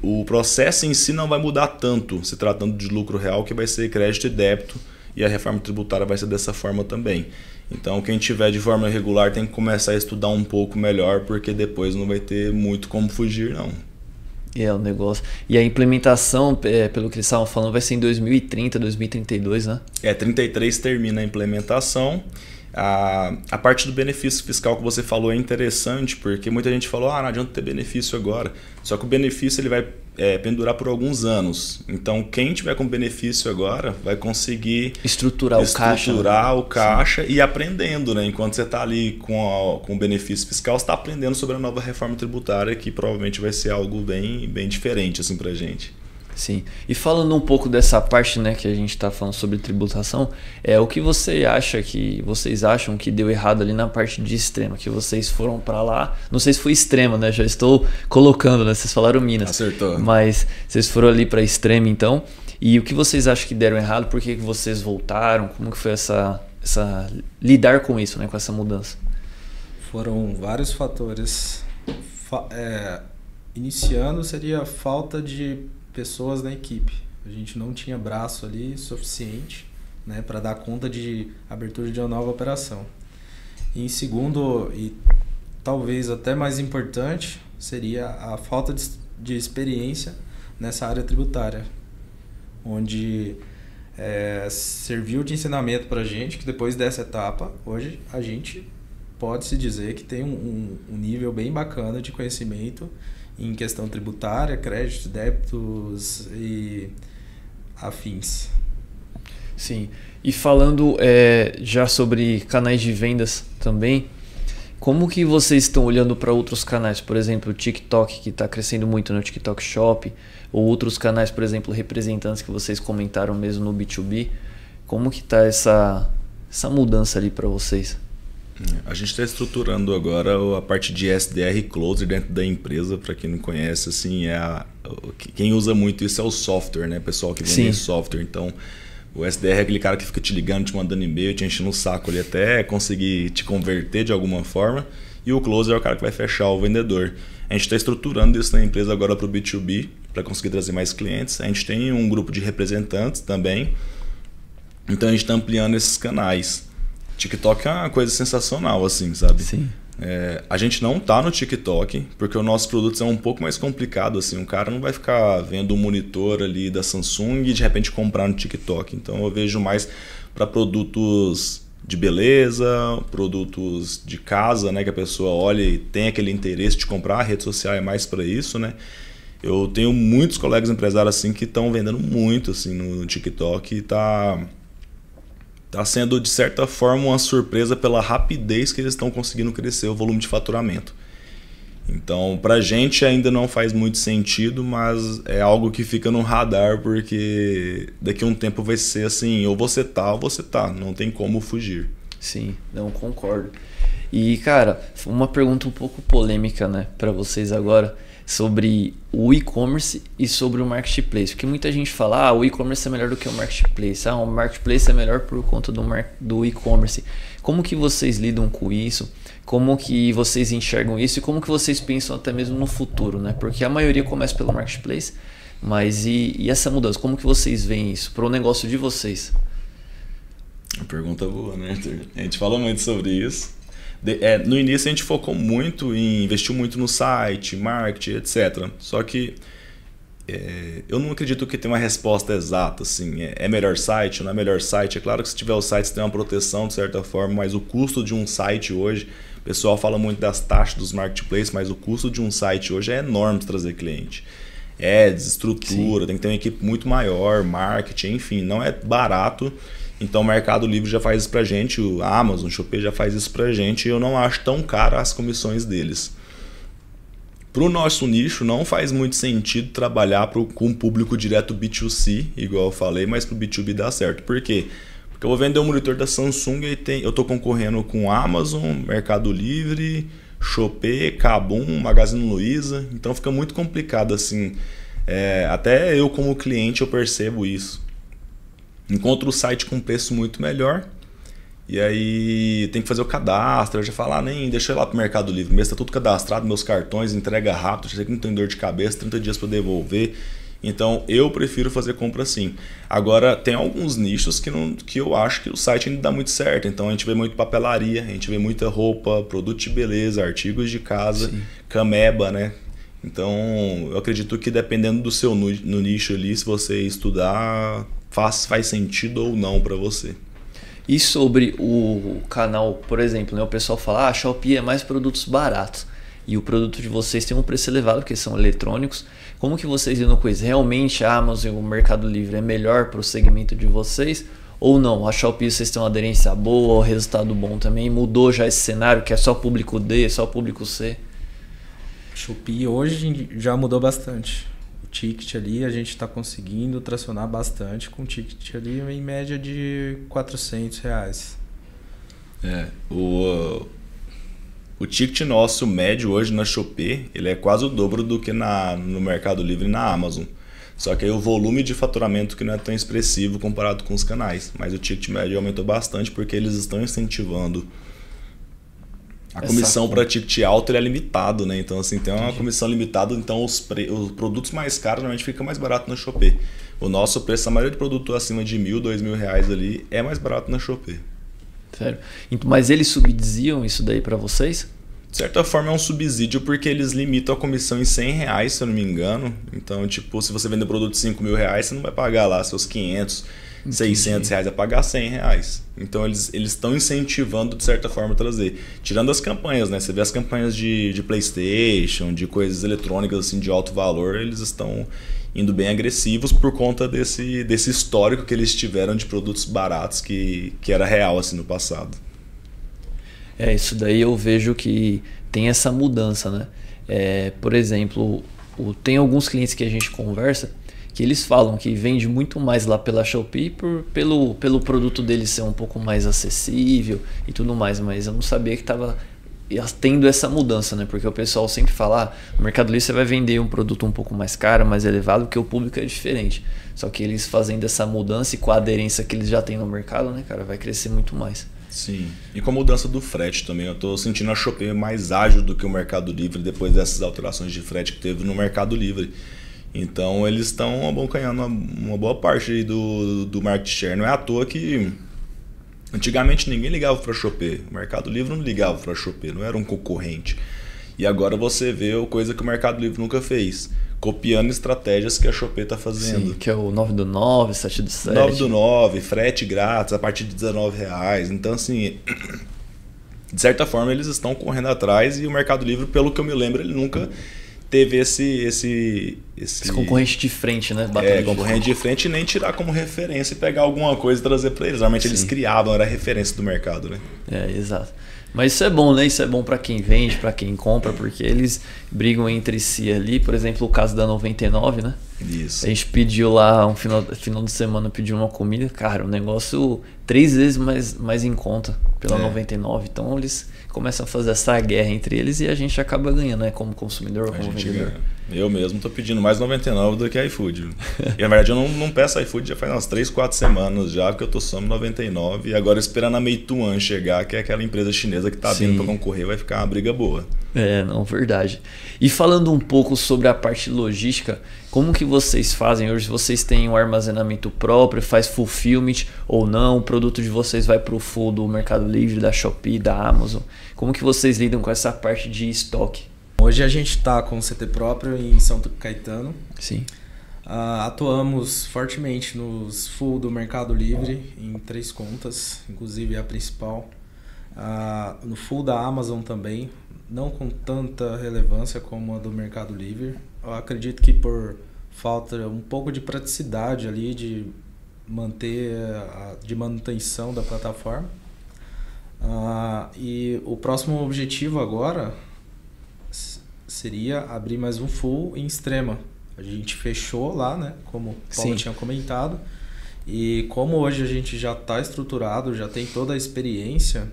o processo em si não vai mudar tanto, se tratando de lucro real, que vai ser crédito e débito, e a reforma tributária vai ser dessa forma também. Então, quem tiver de forma regular tem que começar a estudar um pouco melhor, porque depois não vai ter muito como fugir, não. O negócio. E a implementação, pelo que eles estavam falando, vai ser em 2030, 2032, né? 33 termina a implementação. A parte do benefício fiscal que você falou é interessante, porque muita gente falou, não adianta ter benefício agora. Só que o benefício ele vai pendurar por alguns anos. Então, quem tiver com benefício agora vai conseguir estruturar o caixa e ir aprendendo, né? Enquanto você está ali com o benefício fiscal, você está aprendendo sobre a nova reforma tributária, que provavelmente vai ser algo bem, bem diferente assim, para a gente. Sim. E falando um pouco dessa parte, né, que a gente está falando sobre tributação, o que vocês acham que deu errado ali na parte de Extrema, que vocês foram para lá, não sei se foi Extrema, né, já estou colocando, né, vocês falaram Minas. Acertou. Mas vocês foram ali para Extrema então, e o que vocês acham que deram errado, por que vocês voltaram, como que foi essa lidar com isso, né, com essa mudança? Foram vários fatores. Iniciando seria a falta de pessoas na equipe. A gente não tinha braço ali suficiente, né, para dar conta de abertura de uma nova operação. E em segundo, e talvez até mais importante, seria a falta de experiência nessa área tributária, onde serviu de ensinamento para a gente que depois dessa etapa, hoje a gente pode-se dizer que tem um nível bem bacana de conhecimento em questão tributária, créditos, débitos e afins. Sim. E falando já sobre canais de vendas também, como que vocês estão olhando para outros canais? Por exemplo, o TikTok, que está crescendo muito no TikTok Shop, ou outros canais, por exemplo, representantes que vocês comentaram mesmo no B2B. Como que está essa mudança ali para vocês? A gente está estruturando agora a parte de SDR e Closer dentro da empresa. Para quem não conhece, assim, quem usa muito isso é o software, né? Pessoal que vende software. Então, o SDR é aquele cara que fica te ligando, te mandando e-mail, te enchendo o saco ali até conseguir te converter de alguma forma. E o Closer é o cara que vai fechar o vendedor. A gente está estruturando isso na empresa agora para o B2B, para conseguir trazer mais clientes. A gente tem um grupo de representantes também. Então, a gente está ampliando esses canais. TikTok é uma coisa sensacional, assim, sabe? Sim. A gente não tá no TikTok, porque o nosso produto é um pouco mais complicado, assim. Um cara não vai ficar vendo um monitor ali da Samsung e de repente comprar no TikTok. Então eu vejo mais para produtos de beleza, produtos de casa, né? Que a pessoa olha e tem aquele interesse de comprar. A rede social é mais para isso, né? Eu tenho muitos colegas empresários assim que estão vendendo muito assim no TikTok e tá sendo, de certa forma, uma surpresa pela rapidez que eles estão conseguindo crescer o volume de faturamento. Então, pra gente ainda não faz muito sentido, mas é algo que fica no radar, porque daqui a um tempo vai ser assim, ou você tá, não tem como fugir. Sim, não concordo. E, cara, uma pergunta um pouco polêmica, né, pra vocês agora, sobre o e-commerce e sobre o marketplace. Porque muita gente fala, o e-commerce é melhor do que o marketplace. O marketplace é melhor por conta do e-commerce. Como que vocês lidam com isso? Como que vocês enxergam isso? E como que vocês pensam até mesmo no futuro, né? Porque a maioria começa pelo marketplace, mas e essa mudança? Como que vocês veem isso para o negócio de vocês? Uma pergunta boa, né, Arthur? A gente fala muito sobre isso. No início a gente focou muito em investiu muito no site, marketing, etc. Só que eu não acredito que tenha uma resposta exata, assim, é melhor site ou não é melhor site. É claro que se tiver o site você tem uma proteção de certa forma, mas o custo de um site hoje, o pessoal fala muito das taxas dos marketplaces, mas o custo de um site hoje é enorme de trazer cliente. Estrutura, tem que ter uma equipe muito maior, marketing, enfim, não é barato. Então o Mercado Livre já faz isso pra gente, a Amazon, o Shopee já faz isso pra gente, e eu não acho tão caro as comissões deles. Para o nosso nicho não faz muito sentido trabalhar com um público direto B2C, igual eu falei, mas para o B2B dá certo. Por quê? Porque eu vou vender um monitor da Samsung e eu estou concorrendo com Amazon, Mercado Livre, Shopee, Kabum, Magazine Luiza, então fica muito complicado assim. Até eu como cliente eu percebo isso. Encontro o site com preço muito melhor, e aí tem que fazer o cadastro, eu já falo, nem deixa eu ir lá pro Mercado Livre, mesmo tá tudo cadastrado, meus cartões, entrega rápido, já sei que não tem dor de cabeça, 30 dias para devolver. Então eu prefiro fazer compra assim. Agora tem alguns nichos que eu acho que o site ainda dá muito certo. Então a gente vê muito papelaria, a gente vê muita roupa, produto de beleza, artigos de casa, sim, cameba, né? Então eu acredito que dependendo do seu no nicho ali, se você estudar, faz sentido ou não para você. E sobre o canal, por exemplo, né, o pessoal fala, a Shopee é mais produtos baratos e o produto de vocês tem um preço elevado porque são eletrônicos. Como que vocês lidam com isso? Realmente a Amazon e o Mercado Livre é melhor para o segmento de vocês ou não? A Shopee vocês têm uma aderência boa, o resultado bom também? Mudou já esse cenário que é só público D, só público C? Shopee hoje já mudou bastante. Ticket ali a gente está conseguindo tracionar bastante com ticket ali em média de R$400. O ticket nosso médio hoje na Shopee ele é quase o dobro do que no Mercado Livre e na Amazon. Só que aí o volume de faturamento que não é tão expressivo comparado com os canais. Mas o ticket médio aumentou bastante porque eles estão incentivando. A comissão para ticket alto ele é limitado, né? Então, assim, tem uma comissão limitada, então os produtos mais caros normalmente ficam mais barato na Shopee. O nosso preço, a maioria de produto acima de R$1.000, R$2.000 ali é mais barato na Shopee. Sério? Mas eles subsidiam isso daí para vocês? De certa forma é um subsídio porque eles limitam a comissão em R$100, se eu não me engano. Então, tipo, se você vender produto de R$5.000, você não vai pagar lá seus 500, R$600, vai pagar R$100. Então eles estão incentivando de certa forma a trazer. Tirando as campanhas, né? Você vê as campanhas de PlayStation, de coisas eletrônicas assim, de alto valor, eles estão indo bem agressivos por conta desse histórico que eles tiveram de produtos baratos que era real assim no passado. Isso daí eu vejo que tem essa mudança, né? Por exemplo, tem alguns clientes que a gente conversa que eles falam que vende muito mais lá pela Shopee pelo produto deles ser um pouco mais acessível e tudo mais, mas eu não sabia que estava tendo essa mudança, né? Porque o pessoal sempre fala, no Mercado Livre você vai vender um produto um pouco mais caro, mais elevado, porque o público é diferente. Só que eles fazendo essa mudança e com a aderência que eles já têm no mercado, né, cara, vai crescer muito mais. Sim, e com a mudança do frete também, eu estou sentindo a Shopee mais ágil do que o Mercado Livre depois dessas alterações de frete que teve no Mercado Livre. Então eles estão abocanhando uma boa parte aí do market share. Não é à toa que antigamente ninguém ligava para a Shopee. O Mercado Livre não ligava para a Shopee, não era um concorrente. E agora você vê coisa que o Mercado Livre nunca fez. Copiando estratégias que a Shopee está fazendo. Sim, que é o 9 do 9, 7 do 7. 9 do 9, frete grátis a partir de R$19. Então assim, de certa forma eles estão correndo atrás e o Mercado Livre, pelo que eu me lembro, ele nunca teve esse concorrente de frente, né? Concorrente de frente e nem tirar como referência e pegar alguma coisa e trazer para eles. Normalmente eles criavam, era a referência do mercado, né? Exato. Mas isso é bom, né? Isso é bom para quem vende, para quem compra, porque eles brigam entre si ali. Por exemplo, o caso da 99, né? Isso. A gente pediu lá, um final de semana, pediu uma comida. Cara, um negócio 3 vezes mais em conta pela 99. Então eles começam a fazer essa guerra entre eles e a gente acaba ganhando, né? Como consumidor, como vendedor. Eu mesmo tô pedindo mais 99 do que iFood. E na verdade eu não peço iFood já faz umas 3, 4 semanas já, porque eu tô só no 99 e agora esperando a Meituan chegar, que é aquela empresa chinesa que tá vindo para concorrer, vai ficar uma briga boa. Não, verdade. E falando um pouco sobre a parte logística, como que vocês fazem hoje? Vocês têm um armazenamento próprio, faz fulfillment ou não? O produto de vocês vai para o full do Mercado Livre, da Shopee, da Amazon? Como que vocês lidam com essa parte de estoque? Hoje a gente está com o CT próprio em São Caetano. Sim. Atuamos fortemente nos full do Mercado Livre em 3 contas, inclusive a principal. No full da Amazon também, não com tanta relevância como a do Mercado Livre. Eu acredito que por falta um pouco de praticidade ali, de manter de manutenção da plataforma. E o próximo objetivo agora seria abrir mais um full em Extrema. A gente fechou lá, né? Como o Paulo tinha comentado. E como hoje a gente já está estruturado, já tem toda a experiência,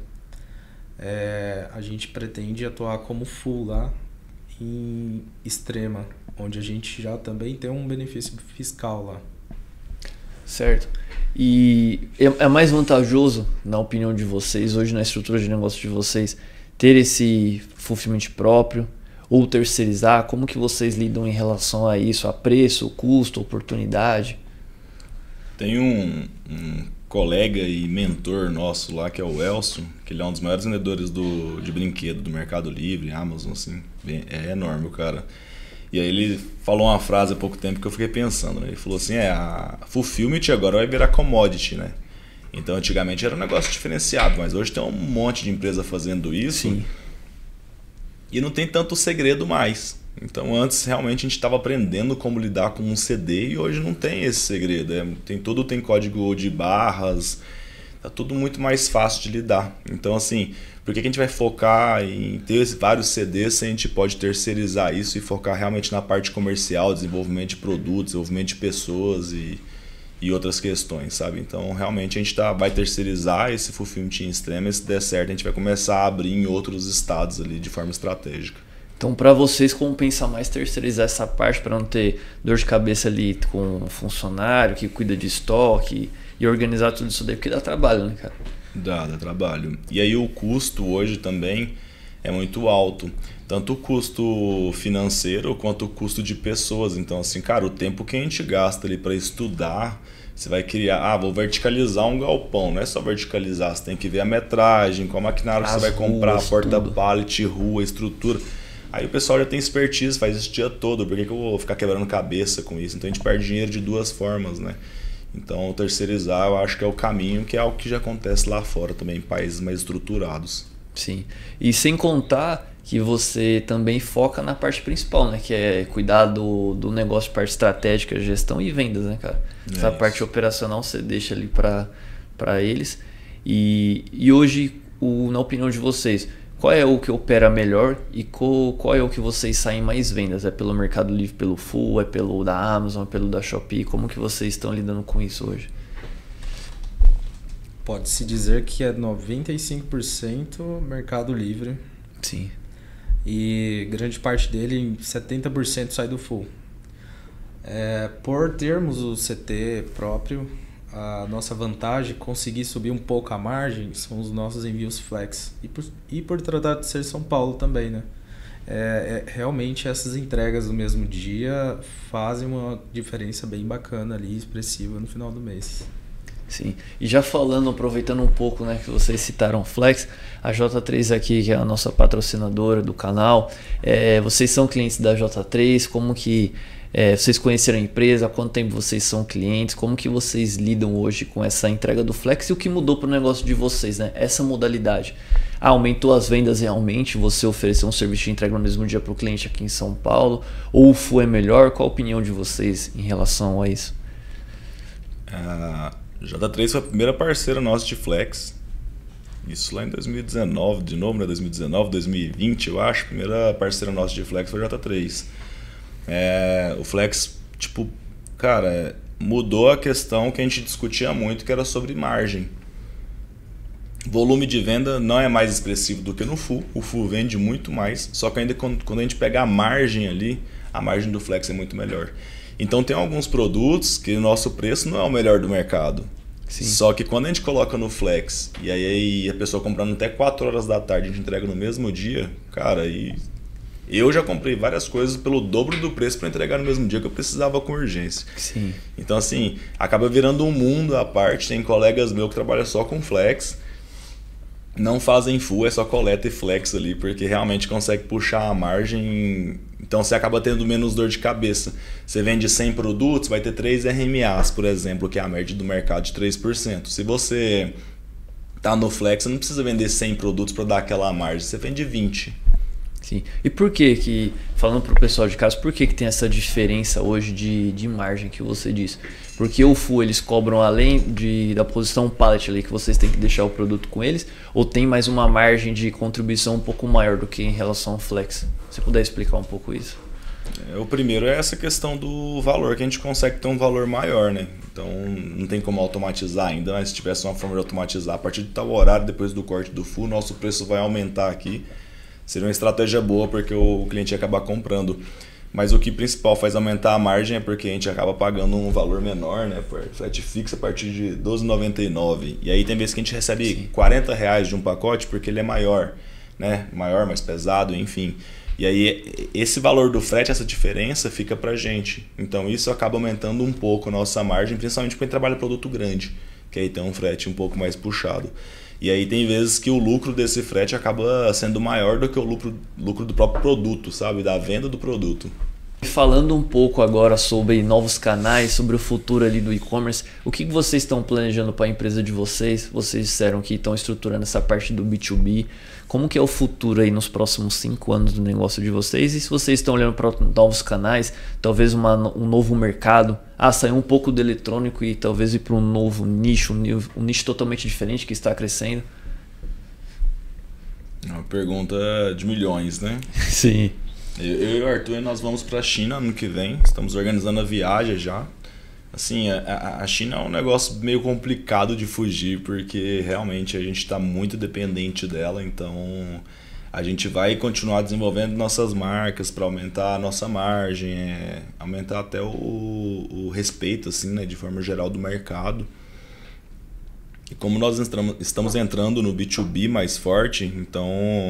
a gente pretende atuar como full lá em Extrema, onde a gente já também tem um benefício fiscal lá. Certo. E é mais vantajoso, na opinião de vocês, hoje na estrutura de negócio de vocês, ter esse fulfillment próprio ou terceirizar? Como que vocês lidam em relação a isso? A preço, custo, oportunidade? Tem um colega e mentor nosso lá, que é o Elcio, que ele é um dos maiores vendedores de brinquedo do Mercado Livre, Amazon, assim, é enorme o cara. E aí ele falou uma frase há pouco tempo que eu fiquei pensando, né? Ele falou assim, a fulfillment agora vai virar commodity, né? Então antigamente era um negócio diferenciado, mas hoje tem um monte de empresa fazendo isso. Sim. E não tem tanto segredo mais. Então antes realmente a gente estava aprendendo como lidar com um CD e hoje não tem esse segredo. Tem código de barras, tá tudo muito mais fácil de lidar. Então assim, por que a gente vai focar em ter vários CDs se a gente pode terceirizar isso e focar realmente na parte comercial, desenvolvimento de produtos, desenvolvimento de pessoas e outras questões, sabe? Então realmente a gente vai terceirizar esse fulfillment em Extrema, e se der certo a gente vai começar a abrir em outros estados ali de forma estratégica. Então, para vocês, compensa mais terceirizar essa parte para não ter dor de cabeça ali com um funcionário que cuida de estoque e organizar tudo isso daí, porque dá trabalho, né, cara? Dá trabalho. E aí o custo hoje também é muito alto. Tanto o custo financeiro quanto o custo de pessoas. Então, assim, cara, o tempo que a gente gasta ali para estudar, você vai criar, vou verticalizar um galpão. Não é só verticalizar, você tem que ver a metragem, qual maquinário que você vai comprar, porta-pallet, rua, estrutura. Aí o pessoal já tem expertise, faz isso o dia todo, por que eu vou ficar quebrando cabeça com isso? Então a gente perde dinheiro de duas formas, né? Então terceirizar eu acho que é o caminho, que é algo que já acontece lá fora também, em países mais estruturados. Sim, e sem contar que você também foca na parte principal, né? Que é cuidar do negócio, parte estratégica, gestão e vendas, né, cara? Essa parte operacional você deixa ali para eles. E hoje, na opinião de vocês, qual é o que opera melhor e qual é o que vocês saem mais vendas? É pelo Mercado Livre, pelo Full, é pelo da Amazon, é pelo da Shopee? Como que vocês estão lidando com isso hoje? Pode-se dizer que é 95% Mercado Livre. Sim. E grande parte dele, 70% sai do Full. Por termos o CT próprio, a nossa vantagem, conseguir subir um pouco a margem, são os nossos envios flex. E por tratar de ser São Paulo também, né? Realmente essas entregas no mesmo dia fazem uma diferença bem bacana ali, expressiva no final do mês. Sim, e já falando, aproveitando um pouco, né, que vocês citaram Flex, a J3 aqui, que é a nossa patrocinadora do canal, vocês são clientes da J3, como que vocês conheceram a empresa, há quanto tempo vocês são clientes, como que vocês lidam hoje com essa entrega do Flex e o que mudou para o negócio de vocês, né? Essa modalidade. Aumentou as vendas realmente, você ofereceu um serviço de entrega no mesmo dia para o cliente aqui em São Paulo, ou o Full é melhor? Qual a opinião de vocês em relação a isso? J3 foi a primeira parceira nossa de Flex. Isso lá em 2019, de novo, né? 2019, 2020, eu acho. A primeira parceira nossa de Flex foi a J3. O Flex, tipo, cara, mudou a questão que a gente discutia muito, que era sobre margem. Volume de venda não é mais expressivo do que no Full. O Full vende muito mais, só que ainda quando a gente pega a margem ali, a margem do Flex é muito melhor. Então tem alguns produtos que o nosso preço não é o melhor do mercado. Sim. Só que quando a gente coloca no Flex e aí a pessoa comprando até 4 horas da tarde, a gente entrega no mesmo dia, cara, eu já comprei várias coisas pelo dobro do preço para entregar no mesmo dia que eu precisava com urgência. Sim. Então assim, acaba virando um mundo à parte. Tem colegas meus que trabalham só com Flex, não fazem Full, é só coleta e Flex ali, porque realmente consegue puxar a margem. Então você acaba tendo menos dor de cabeça. Você vende 100 produtos, vai ter 3 RMAs, por exemplo, que é a média do mercado de 3%. Se você tá no Flex, você não precisa vender 100 produtos para dar aquela margem, você vende 20. Sim. E por que falando para o pessoal de casa, por que tem essa diferença hoje de margem que você disse? Porque o full eles cobram além da posição pallet ali que vocês têm que deixar o produto com eles, ou tem mais uma margem de contribuição um pouco maior do que em relação ao flex? Se puder explicar um pouco isso. O primeiro é essa questão do valor, que a gente consegue ter um valor maior, né? Então não tem como automatizar ainda, mas se tivesse uma forma de automatizar, a partir de tal horário, depois do corte do full, nosso preço vai aumentar aqui. Seria uma estratégia boa porque o cliente ia acabar comprando. Mas o que principal faz aumentar a margem é porque a gente acaba pagando um valor menor, né? Por frete fixo a partir de R$ 12,99. E aí tem vezes que a gente recebe R$ 40 de um pacote porque ele é maior, né? Maior, mais pesado, enfim. E aí esse valor do frete, essa diferença fica pra gente. Então isso acaba aumentando um pouco a nossa margem, principalmente quando a gente trabalha produto grande, que aí tem um frete um pouco mais puxado. E aí tem vezes que o lucro desse frete acaba sendo maior do que o lucro do próprio produto, sabe? Da venda do produto. Falando um pouco agora sobre novos canais, sobre o futuro ali do e-commerce, o que vocês estão planejando para a empresa de vocês? Vocês disseram que estão estruturando essa parte do B2B. Como que é o futuro aí nos próximos 5 anos do negócio de vocês? E se vocês estão olhando para novos canais, talvez um novo mercado, sair um pouco do eletrônico e talvez ir para um novo nicho, um nicho totalmente diferente que está crescendo? Uma pergunta de milhões, né? Sim. Eu e o Arthur, nós vamos para a China ano que vem, estamos organizando a viagem já. Assim, a China é um negócio meio complicado de fugir, porque realmente a gente está muito dependente dela, então a gente vai continuar desenvolvendo nossas marcas para aumentar a nossa margem, aumentar até o respeito, assim, né, de forma geral do mercado. E como nós estamos entrando no B2B mais forte, então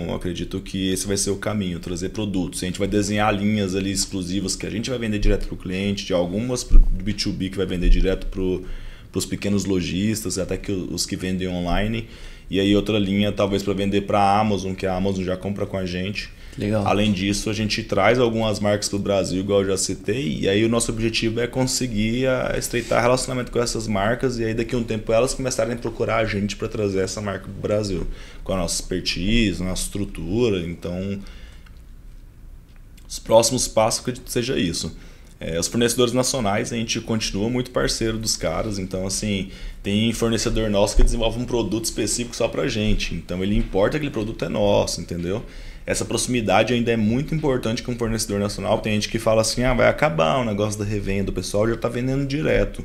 eu acredito que esse vai ser o caminho, trazer produtos. A gente vai desenhar linhas ali exclusivas que a gente vai vender direto para o cliente, de algumas do B2B que vai vender direto para os pequenos lojistas, até que os que vendem online. E aí outra linha talvez para vender para a Amazon, que a Amazon já compra com a gente. Legal. Além disso, a gente traz algumas marcas para o Brasil, igual eu já citei, e aí o nosso objetivo é conseguir estreitar relacionamento com essas marcas e aí daqui a um tempo elas começarem a procurar a gente para trazer essa marca para o Brasil, com a nossa expertise, nossa estrutura. Então, os próximos passos que seja isso. Os fornecedores nacionais, a gente continua muito parceiro dos caras, então assim, tem fornecedor nosso que desenvolve um produto específico só pra gente, então ele importa aquele produto é nosso, entendeu? Essa proximidade ainda é muito importante com o fornecedor nacional. Tem gente que fala assim, vai acabar o negócio da revenda, o pessoal já está vendendo direto,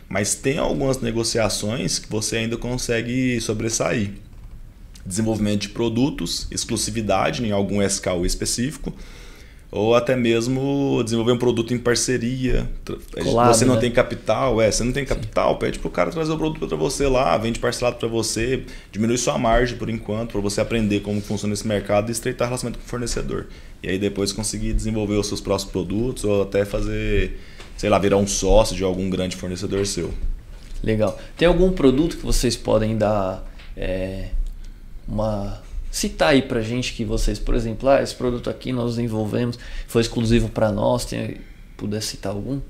mas tem algumas negociações que você ainda consegue sobressair. Desenvolvimento de produtos, exclusividade em algum SKU específico, ou até mesmo desenvolver um produto em parceria. Colado, você não né? tem capital, você não tem capital, pede pro cara trazer o produto para você lá, vende parcelado para você, diminui sua margem por enquanto, para você aprender como funciona esse mercado e estreitar relacionamento com o fornecedor. E aí depois conseguir desenvolver os seus próximos produtos ou até fazer, sei lá, virar um sócio de algum grande fornecedor seu. Legal. Tem algum produto que vocês podem dar citar aí pra gente que vocês, por exemplo, esse produto aqui nós desenvolvemos, foi exclusivo para nós, puder citar algum?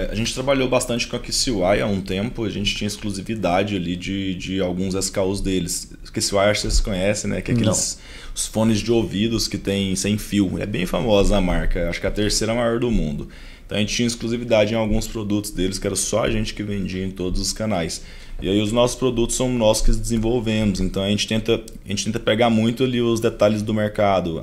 A gente trabalhou bastante com a KCY há um tempo, a gente tinha exclusividade ali de alguns SKUs deles. KCY acho que vocês conhecem, né? Que é aqueles os fones de ouvidos que tem sem fio. É bem famosa a marca, acho que é a terceira maior do mundo. Então a gente tinha exclusividade em alguns produtos deles, que era só a gente que vendia em todos os canais. E aí os nossos produtos são nós que desenvolvemos, então a gente tenta pegar muito ali os detalhes do mercado.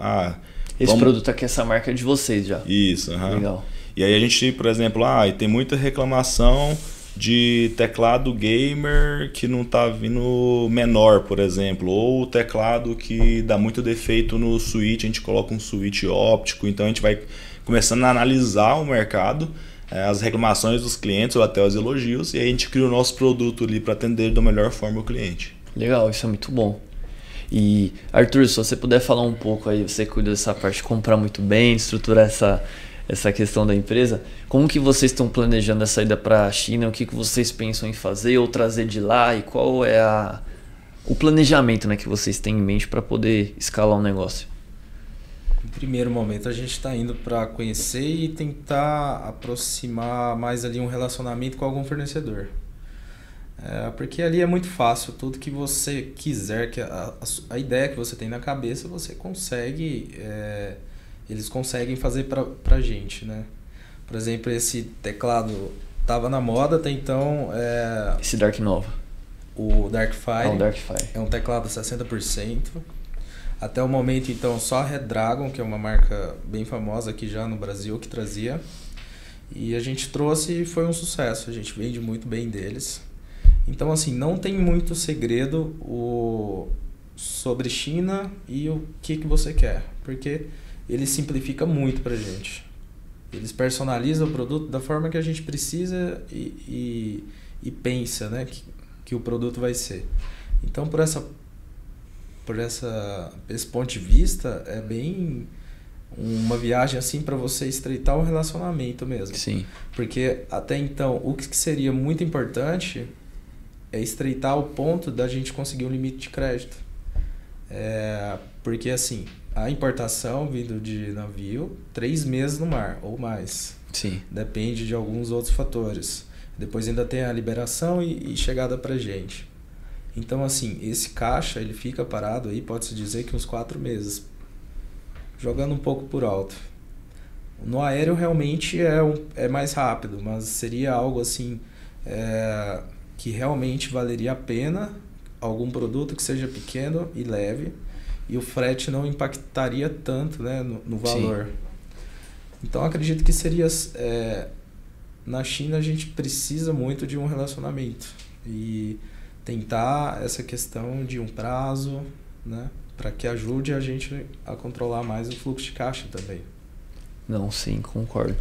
Esse produto aqui, essa marca é de vocês já. Isso, Legal. E aí a gente, por exemplo, tem muita reclamação de teclado gamer que não está vindo menor, por exemplo, ou teclado que dá muito defeito no switch, a gente coloca um switch óptico, então a gente vai começando a analisar o mercado, as reclamações dos clientes ou até os elogios, e aí a gente cria o nosso produto ali para atender da melhor forma o cliente. Legal, isso é muito bom. E Arthur, se você puder falar um pouco aí, você cuida dessa parte de comprar muito bem, estruturar essa questão da empresa, como que vocês estão planejando a saída para a China, o que vocês pensam em fazer ou trazer de lá e qual é o planejamento, né, que vocês têm em mente para poder escalar o negócio? No primeiro momento a gente está indo para conhecer e tentar aproximar mais ali um relacionamento com algum fornecedor. Porque ali é muito fácil, tudo que você quiser, que a ideia que você tem na cabeça, você consegue, eles conseguem fazer pra gente, né? Por exemplo, esse teclado Tava na moda até então. Esse Dark Nova. O Darkfire. O Darkfire. É um teclado 60%. Até o momento, então, só a Red Dragon, que é uma marca bem famosa aqui já no Brasil, que trazia. E a gente trouxe e foi um sucesso. A gente vende muito bem deles. Então, assim, não tem muito segredo sobre China e o que você quer. Porque ele simplifica muito pra gente. Eles personalizam o produto da forma que a gente precisa e pensa, né, que o produto vai ser. Então, por esse ponto de vista, é bem uma viagem assim para você estreitar um relacionamento mesmo. Sim. Porque até então, o que seria muito importante é estreitar o ponto da gente conseguir um limite de crédito. Porque assim, a importação vindo de navio, 3 meses no mar ou mais. Sim. Depende de alguns outros fatores. Depois ainda tem a liberação e chegada pra gente. Então, assim, esse caixa, ele fica parado aí, pode-se dizer que uns 4 meses. Jogando um pouco por alto. No aéreo, realmente, é mais rápido, mas seria algo, assim, que realmente valeria a pena, algum produto que seja pequeno e leve, e o frete não impactaria tanto, né, no valor. Sim. Então, acredito que seria... na China, a gente precisa muito de um relacionamento. E tentar essa questão de um prazo, né, para que ajude a gente a controlar mais o fluxo de caixa também. Não, sim, concordo.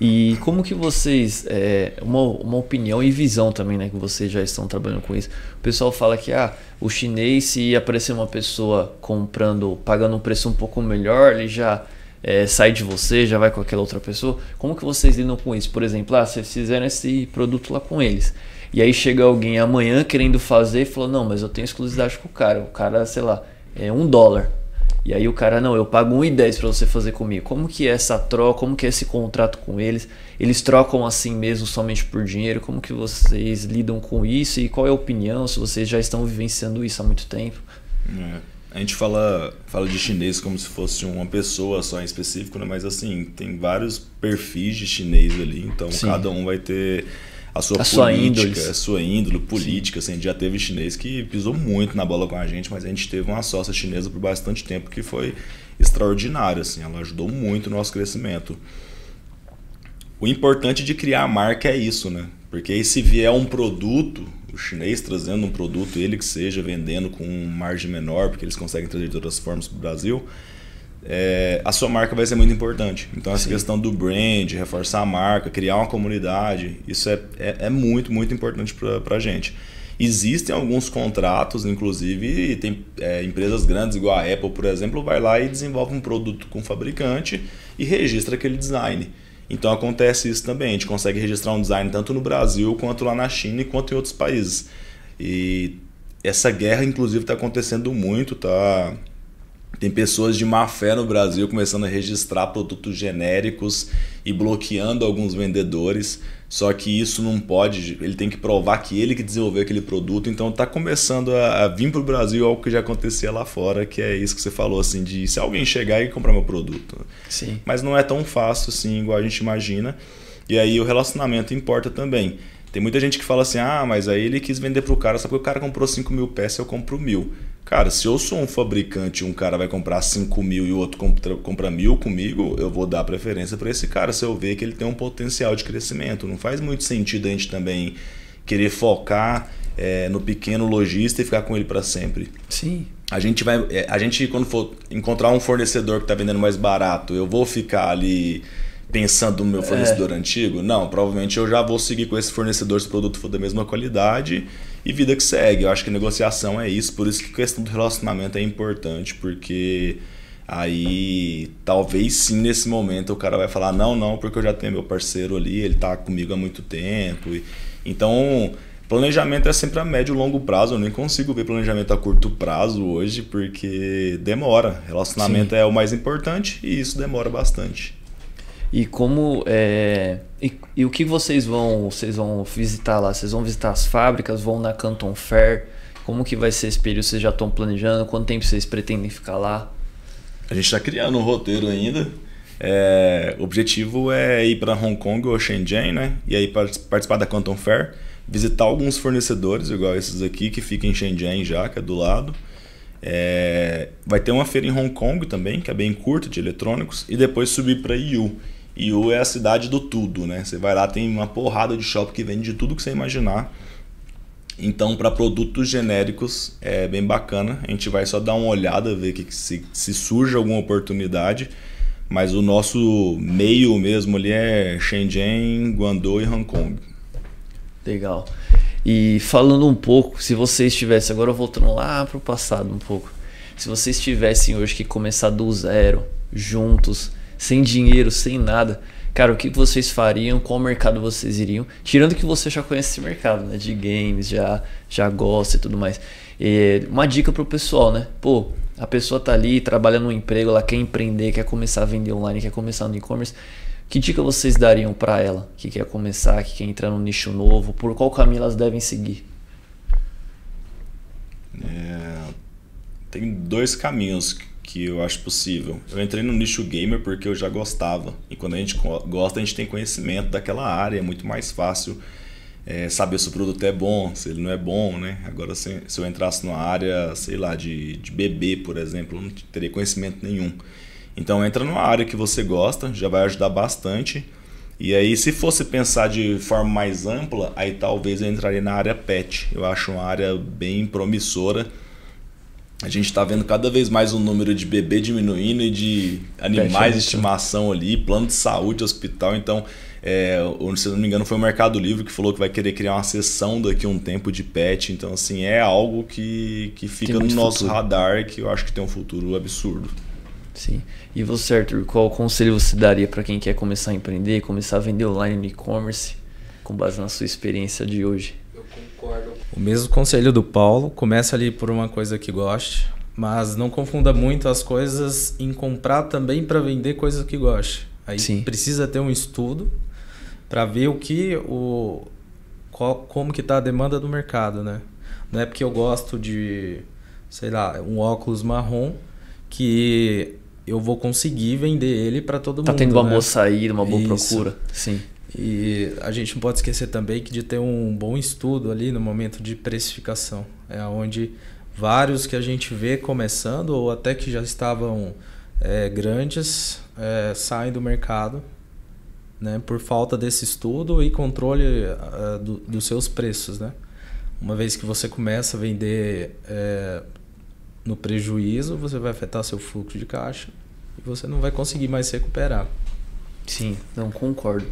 E como que vocês, uma opinião e visão também, né, que vocês já estão trabalhando com isso, o pessoal fala que o chinês, se aparecer uma pessoa pagando um preço um pouco melhor, ele já sai de você, já vai com aquela outra pessoa. Como que vocês lidam com isso? Por exemplo, vocês fizeram esse produto lá com eles, e aí chega alguém amanhã querendo fazer e falou, não, mas eu tenho exclusividade com o cara, sei lá, é $1. E aí o cara, não, eu pago 1,10 para você fazer comigo. Como que é essa troca, como que é esse contrato com eles? Eles trocam assim mesmo somente por dinheiro? Como que vocês lidam com isso? E qual é a opinião, se vocês já estão vivenciando isso há muito tempo? A gente fala de chinês como se fosse uma pessoa só em específico, né? Mas assim, tem vários perfis de chinês ali, então sim, cada um vai ter a sua índole política. Assim, a gente já teve chinês que pisou muito na bola com a gente, mas a gente teve uma sócia chinesa por bastante tempo que foi extraordinária, assim, ela ajudou muito no nosso crescimento. O importante de criar a marca é isso, né? Porque aí se vier um produto, o chinês trazendo um produto, ele que seja vendendo com margem menor, porque eles conseguem trazer de outras formas para o Brasil, a sua marca vai ser muito importante. Então essa questão do brand, reforçar a marca, criar uma comunidade, isso é muito, muito importante para a gente. Existem alguns contratos, inclusive, e tem empresas grandes, igual a Apple, por exemplo, vai lá e desenvolve um produto com o fabricante e registra aquele design. Então acontece isso também, a gente consegue registrar um design tanto no Brasil, quanto lá na China e quanto em outros países. E essa guerra, inclusive, está acontecendo muito, tá? Tem pessoas de má fé no Brasil começando a registrar produtos genéricos e bloqueando alguns vendedores. Só que isso não pode, ele tem que provar que ele que desenvolveu aquele produto. Então está começando a vir para o Brasil algo que já acontecia lá fora, que é isso que você falou, assim, de se alguém chegar e comprar meu produto. Sim. Mas não é tão fácil assim, igual a gente imagina. E aí o relacionamento importa também. Tem muita gente que fala assim, mas aí ele quis vender pro cara, só porque o cara comprou 5.000 peças, eu compro 1.000. Cara, se eu sou um fabricante e um cara vai comprar 5.000 e o outro compra 1.000 comigo, eu vou dar preferência para esse cara se eu ver que ele tem um potencial de crescimento. Não faz muito sentido a gente também querer focar no pequeno lojista e ficar com ele para sempre. Sim. A gente quando for encontrar um fornecedor que está vendendo mais barato, eu vou ficar ali pensando no meu fornecedor antigo? Não, provavelmente eu já vou seguir com esse fornecedor se o produto for da mesma qualidade e vida que segue. Eu acho que negociação é isso, por isso que a questão do relacionamento é importante, porque aí talvez sim nesse momento o cara vai falar não, porque eu já tenho meu parceiro ali, ele está comigo há muito tempo. Então planejamento é sempre a médio e longo prazo, eu nem consigo ver planejamento a curto prazo hoje, porque demora. Relacionamento é o mais importante e isso demora bastante. E como e o que vocês vão visitar lá? Vocês vão visitar as fábricas, vão na Canton Fair? Como que vai ser esse período? Vocês já estão planejando? Quanto tempo vocês pretendem ficar lá? A gente está criando um roteiro ainda. O objetivo é ir para Hong Kong ou Shenzhen, né? E aí participar da Canton Fair, visitar alguns fornecedores, igual esses aqui, que ficam em Shenzhen já, que é do lado. Vai ter uma feira em Hong Kong também, que é bem curta, de eletrônicos, e depois subir para Yiwu. Yiwu é a cidade do tudo, né? Você vai lá, tem uma porrada de shopping que vende de tudo que você imaginar. Então, para produtos genéricos é bem bacana. A gente vai só dar uma olhada, ver se surge alguma oportunidade. Mas o nosso meio mesmo ali é Shenzhen, Guangdong e Hong Kong. Legal. E falando um pouco, se vocês tivessem, agora voltando lá para o passado um pouco, se vocês tivessem hoje que começar do zero, juntos, sem dinheiro, sem nada, cara, o que vocês fariam? Qual mercado vocês iriam? Tirando que você já conhece esse mercado, né? De games, já gosta e tudo mais. Uma dica pro pessoal, né? Pô, a pessoa tá ali, trabalha num emprego, ela quer empreender, quer começar a vender online, quer começar no e-commerce. Que dica vocês dariam para ela que quer começar, que quer entrar num nicho novo? Por qual caminho elas devem seguir? Tem 2 caminhos que eu acho possível. Eu entrei no nicho gamer porque eu já gostava. E quando a gente gosta, a gente tem conhecimento daquela área. É muito mais fácil saber se o produto é bom, se ele não é bom, né? Agora, se eu entrasse numa área, sei lá, de bebê, por exemplo, eu não teria conhecimento nenhum. Então, entra numa área que você gosta, já vai ajudar bastante. E aí, se fosse pensar de forma mais ampla, aí talvez eu entraria na área pet. Eu acho uma área bem promissora. A gente está vendo cada vez mais o número de bebê diminuindo e de animais de estimação ali, plano de saúde, hospital. Então, se não me engano, foi o Mercado Livre que falou que vai querer criar uma seção daqui a um tempo de pet. Então, assim, é algo que fica no nosso radar, que eu acho que tem um futuro absurdo. Sim. E você, Arthur, qual conselho você daria para quem quer começar a empreender, começar a vender online no e-commerce, com base na sua experiência de hoje? Eu concordo. O mesmo conselho do Paulo, comece ali por uma coisa que goste, mas não confunda muito as coisas em comprar também para vender coisas que goste. Aí precisa ter um estudo para ver como que está a demanda do mercado, né? Não é porque eu gosto de, sei lá, um óculos marrom que eu vou conseguir vender ele para todo mundo. Tá tendo uma boa saída, uma boa procura. Sim. E a gente não pode esquecer também que de ter um bom estudo ali no momento de precificação. É onde vários que a gente vê começando ou até que já estavam grandes saem do mercado, né, por falta desse estudo e controle dos seus preços, né? Uma vez que você começa a vender no prejuízo, você vai afetar seu fluxo de caixa e você não vai conseguir mais se recuperar. Sim, não concordo.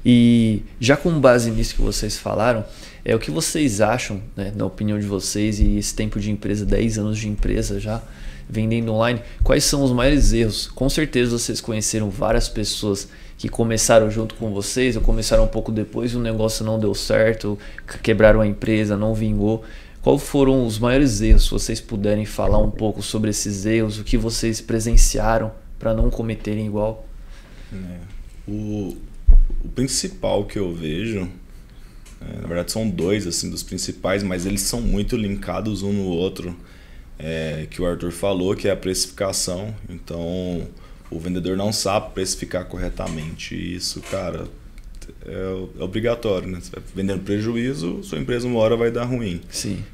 E já com base nisso que vocês falaram, o que vocês acham, né, na opinião de vocês, e esse tempo de empresa, 10 anos de empresa já vendendo online, quais são os maiores erros? Com certeza vocês conheceram várias pessoas que começaram junto com vocês ou começaram um pouco depois e o negócio não deu certo, quebraram a empresa, não vingou. Quais foram os maiores erros? Se vocês puderem falar um pouco sobre esses erros, o que vocês presenciaram para não cometerem igual? O principal que eu vejo, na verdade são 2 assim, dos principais, mas eles são muito linkados um no outro, que o Arthur falou, que é a precificação. Então, o vendedor não sabe precificar corretamente. E isso, cara, é obrigatório, né? Você vai vendendo prejuízo, sua empresa uma hora vai dar ruim. Sim.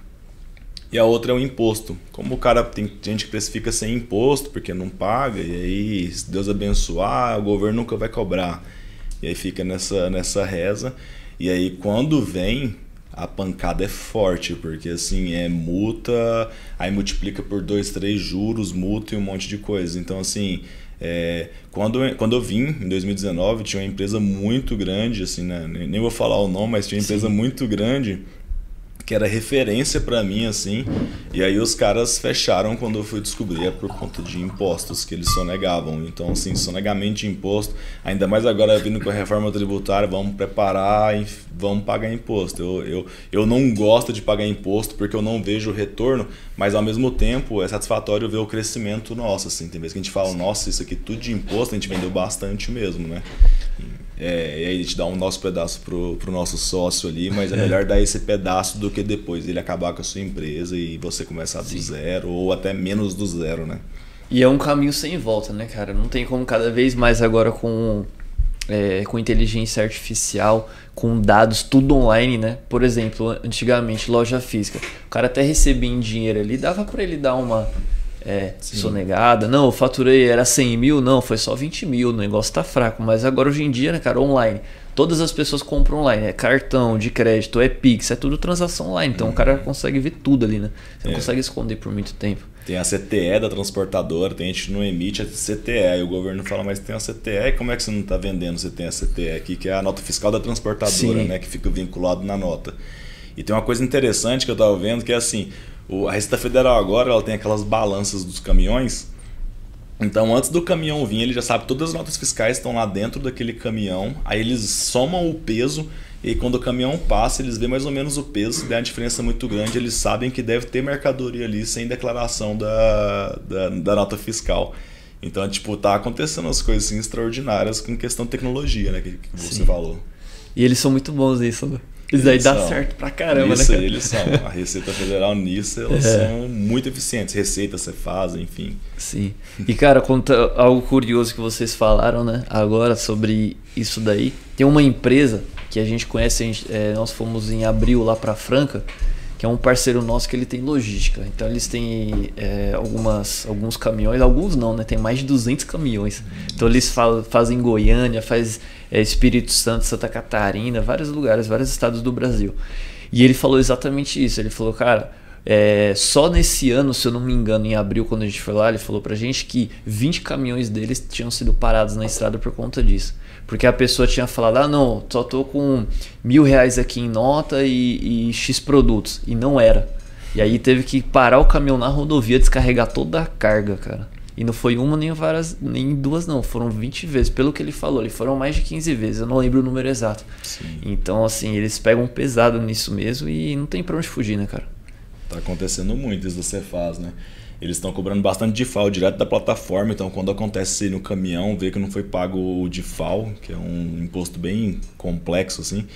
E a outra é o imposto. Como o cara tem gente que precifica sem imposto porque não paga, e aí, se Deus abençoar, o governo nunca vai cobrar. E aí fica nessa reza. E aí quando vem, a pancada é forte, porque assim, multa, aí multiplica por 2, 3 juros, multa e um monte de coisa. Então assim, quando eu vim em 2019, tinha uma empresa muito grande, assim, né? Nem vou falar o nome, mas tinha uma empresa muito grande que era referência para mim, assim, e aí os caras fecharam quando eu fui descobrir, por conta de impostos que eles sonegavam. Então, assim, sonegamento de imposto, ainda mais agora vindo com a reforma tributária, vamos preparar e vamos pagar imposto. Eu não gosto de pagar imposto porque eu não vejo o retorno, mas ao mesmo tempo é satisfatório ver o crescimento nosso, assim. Tem vezes que a gente fala, nossa, isso aqui tudo de imposto, a gente vendeu bastante mesmo, né? E aí a gente dá um nosso pedaço pro nosso sócio ali, mas é melhor dar esse pedaço do que depois ele acabar com a sua empresa e você começar do zero ou até menos do zero, né? E é um caminho sem volta, né, cara? Não tem como cada vez mais agora com inteligência artificial, com dados, tudo online, né? Por exemplo, antigamente, loja física, o cara até recebia em dinheiro ali, dava para ele dar uma sonegada. Não, eu faturei, era 100 mil, não, foi só 20 mil, o negócio tá fraco. Mas agora, hoje em dia, né, cara, online, todas as pessoas compram online, é cartão de crédito, é Pix, é tudo transação online. Então o cara consegue ver tudo ali, né? Você não consegue esconder por muito tempo. Tem a CTE da transportadora, tem gente que não emite a CTE, e o governo fala, mas tem a CTE, como é que você não está vendendo se tem a CTE aqui, que é a nota fiscal da transportadora, né, que fica vinculado na nota. E tem uma coisa interessante que eu estava vendo, que é assim, a Receita Federal agora ela tem aquelas balanças dos caminhões, então antes do caminhão vir, ele já sabe todas as notas fiscais estão lá dentro daquele caminhão, aí eles somam o peso, e aí, quando o caminhão passa, eles veem mais ou menos o peso. Se der uma diferença muito grande, eles sabem que deve ter mercadoria ali sem declaração da nota fiscal. Então, tipo, tá acontecendo as coisas assim, extraordinárias com questão de tecnologia, né? Que você falou. E eles são muito bons nisso, né? Isso aí dá certo pra caramba, isso, né, cara? Eles são. A Receita Federal nisso, elas são muito eficientes. Receitas você faz, enfim. Sim. E, cara, conta algo curioso que vocês falaram, né? Agora sobre isso daí. Tem uma empresa que a gente conhece, nós fomos em abril lá para Franca, que é um parceiro nosso que ele tem logística. Então eles têm alguns caminhões, alguns não, né? Tem mais de 200 caminhões. Então eles fazem Goiânia, faz Espírito Santo, Santa Catarina, vários lugares, vários estados do Brasil. E ele falou exatamente isso. Ele falou, cara, só nesse ano, se eu não me engano, em abril, quando a gente foi lá, ele falou pra gente que 20 caminhões deles tinham sido parados na estrada por conta disso. Porque a pessoa tinha falado, não, só tô com R$1.000 aqui em nota e X produtos. E não era. E aí teve que parar o caminhão na rodovia, descarregar toda a carga, cara. E não foi uma nem duas não, foram 20 vezes. Pelo que ele falou, ele foram mais de 15 vezes, eu não lembro o número exato. Sim. Então, assim, eles pegam pesado nisso mesmo e não tem pra onde fugir, né, cara? Tá acontecendo muito isso do Cefaz, né? Eles estão cobrando bastante DIFAL direto da plataforma, então quando acontece no caminhão, vê que não foi pago o DIFAL, que é um imposto bem complexo, assim,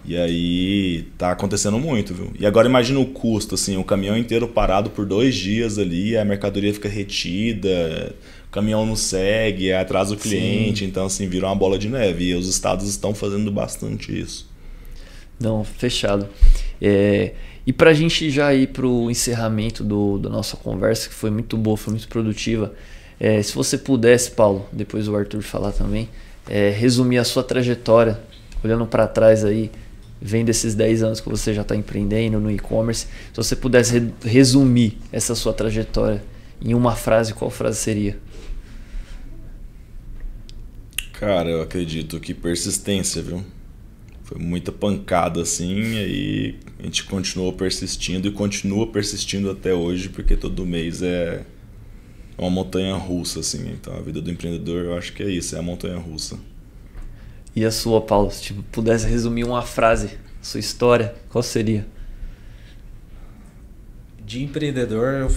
e aí tá acontecendo muito, viu? E agora imagina o custo, assim, o caminhão inteiro parado por 2 dias ali, a mercadoria fica retida, o caminhão não segue, atrasa o cliente, então assim, vira uma bola de neve, e os estados estão fazendo bastante isso. Não, fechado. E para a gente já ir para o encerramento da nossa conversa, que foi muito boa, foi muito produtiva, se você pudesse, Paulo, depois o Arthur falar também, resumir a sua trajetória, olhando para trás aí, vendo esses 10 anos que você já está empreendendo no e-commerce, se você pudesse resumir essa sua trajetória em uma frase, qual frase seria? Cara, eu acredito que persistência, viu? Foi muita pancada assim, e aí a gente continuou persistindo e continua persistindo até hoje, porque todo mês é uma montanha russa, assim. Então a vida do empreendedor, eu acho que é isso, é a montanha russa. E a sua, Paulo, se pudesse resumir uma frase, sua história, qual seria? De empreendedor eu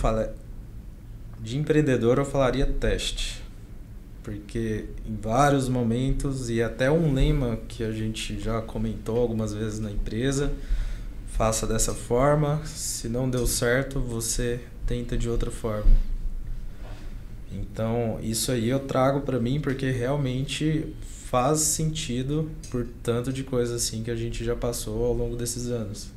falaria teste. Porque em vários momentos, e até um lema que a gente já comentou algumas vezes na empresa, faça dessa forma, se não deu certo, você tenta de outra forma. Então, isso aí eu trago para mim porque realmente faz sentido por tanto de coisa assim que a gente já passou ao longo desses anos.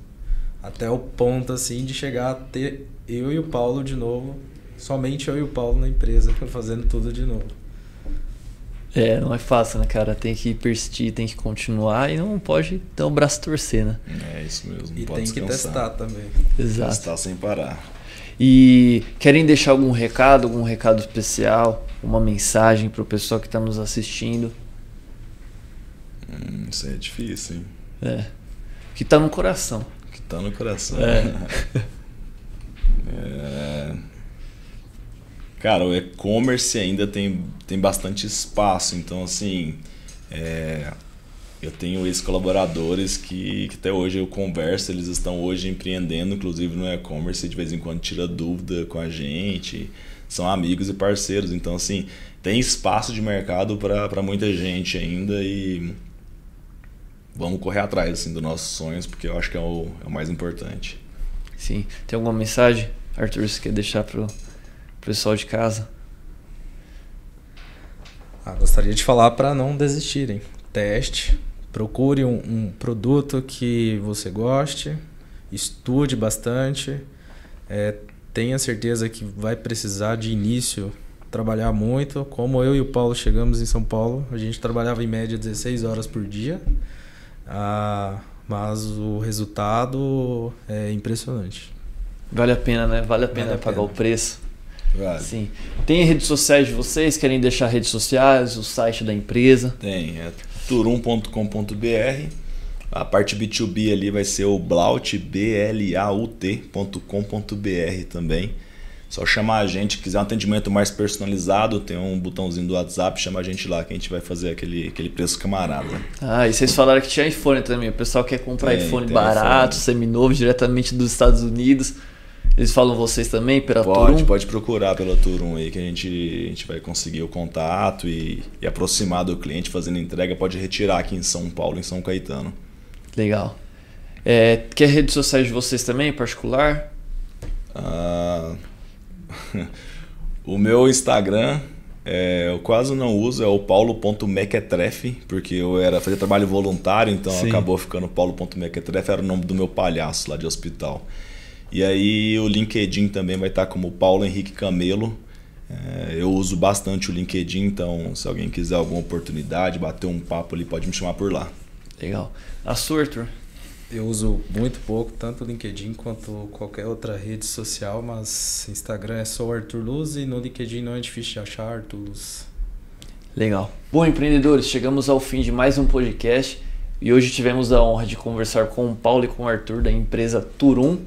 Até o ponto assim de chegar a ter eu e o Paulo de novo, somente eu e o Paulo na empresa, fazendo tudo de novo. Não é fácil, né, cara? Tem que persistir, tem que continuar e não pode dar o braço torcer, né? É isso mesmo. E pode tem que testar também. Exato. Testar sem parar. E querem deixar algum recado especial, uma mensagem para o pessoal que está nos assistindo? Isso aí é difícil, hein? Que tá no coração. Que tá no coração. Cara, o e-commerce ainda tem bastante espaço, então assim, eu tenho ex-colaboradores que até hoje eu converso, eles estão hoje empreendendo, inclusive no e-commerce, de vez em quando tira dúvida com a gente, são amigos e parceiros, então assim, tem espaço de mercado para muita gente ainda e vamos correr atrás assim, dos nossos sonhos, porque eu acho que é o mais importante. Sim. Tem alguma mensagem, Arthur, você quer deixar pro pessoal de casa? Gostaria de falar para não desistirem. Teste, procure um produto que você goste, estude bastante, tenha certeza que vai precisar de início trabalhar muito. Como eu e o Paulo chegamos em São Paulo, a gente trabalhava em média 16 horas por dia, mas o resultado é impressionante. Vale a pena, né? Vale a pena pagar o preço. Vale. Sim. Tem redes sociais de vocês? Querem deixar redes sociais, o site da empresa? Tem, turum.com.br. A parte B2B ali vai ser o Blaut, blaut.com.br também. Só chamar a gente, quiser um atendimento mais personalizado, tem um botãozinho do WhatsApp, chama a gente lá que a gente vai fazer aquele preço camarada. E vocês falaram que tinha iPhone também. O pessoal quer comprar iPhone tem barato, iPhone. seminovo, diretamente dos Estados Unidos. Eles falam vocês também pela Turum? Pode procurar pela Turum aí que a gente vai conseguir o contato e aproximar do cliente fazendo entrega. Pode retirar aqui em São Paulo, em São Caetano. Legal. Quer redes sociais de vocês também, em particular? O meu Instagram eu quase não uso, é o paulo.mequetrefe, porque eu fazia trabalho voluntário, então Sim. Acabou ficando paulo.mequetrefe, era o nome do meu palhaço lá de hospital. E aí o LinkedIn também vai estar como Paulo Henrique Camelo. Eu uso bastante o LinkedIn, então se alguém quiser alguma oportunidade, bater um papo ali, pode me chamar por lá. Legal. A sua, Arthur? Eu uso muito pouco, tanto o LinkedIn quanto qualquer outra rede social, mas Instagram é só o Arthur Luz e no LinkedIn não é difícil de achar Arthur Luz. Legal. Bom, empreendedores, chegamos ao fim de mais um podcast e hoje tivemos a honra de conversar com o Paulo e com o Arthur da empresa Turum.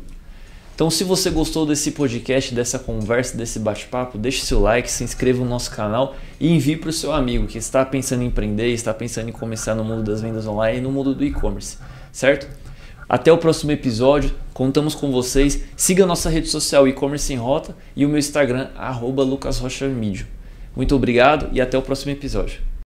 Então, se você gostou desse podcast, dessa conversa, desse bate-papo, deixe seu like, se inscreva no nosso canal e envie para o seu amigo que está pensando em empreender, está pensando em começar no mundo das vendas online e no mundo do e-commerce, certo? Até o próximo episódio, contamos com vocês. Siga a nossa rede social E-Commerce em Rota e o meu Instagram, @lucasrochamedio. Muito obrigado e até o próximo episódio.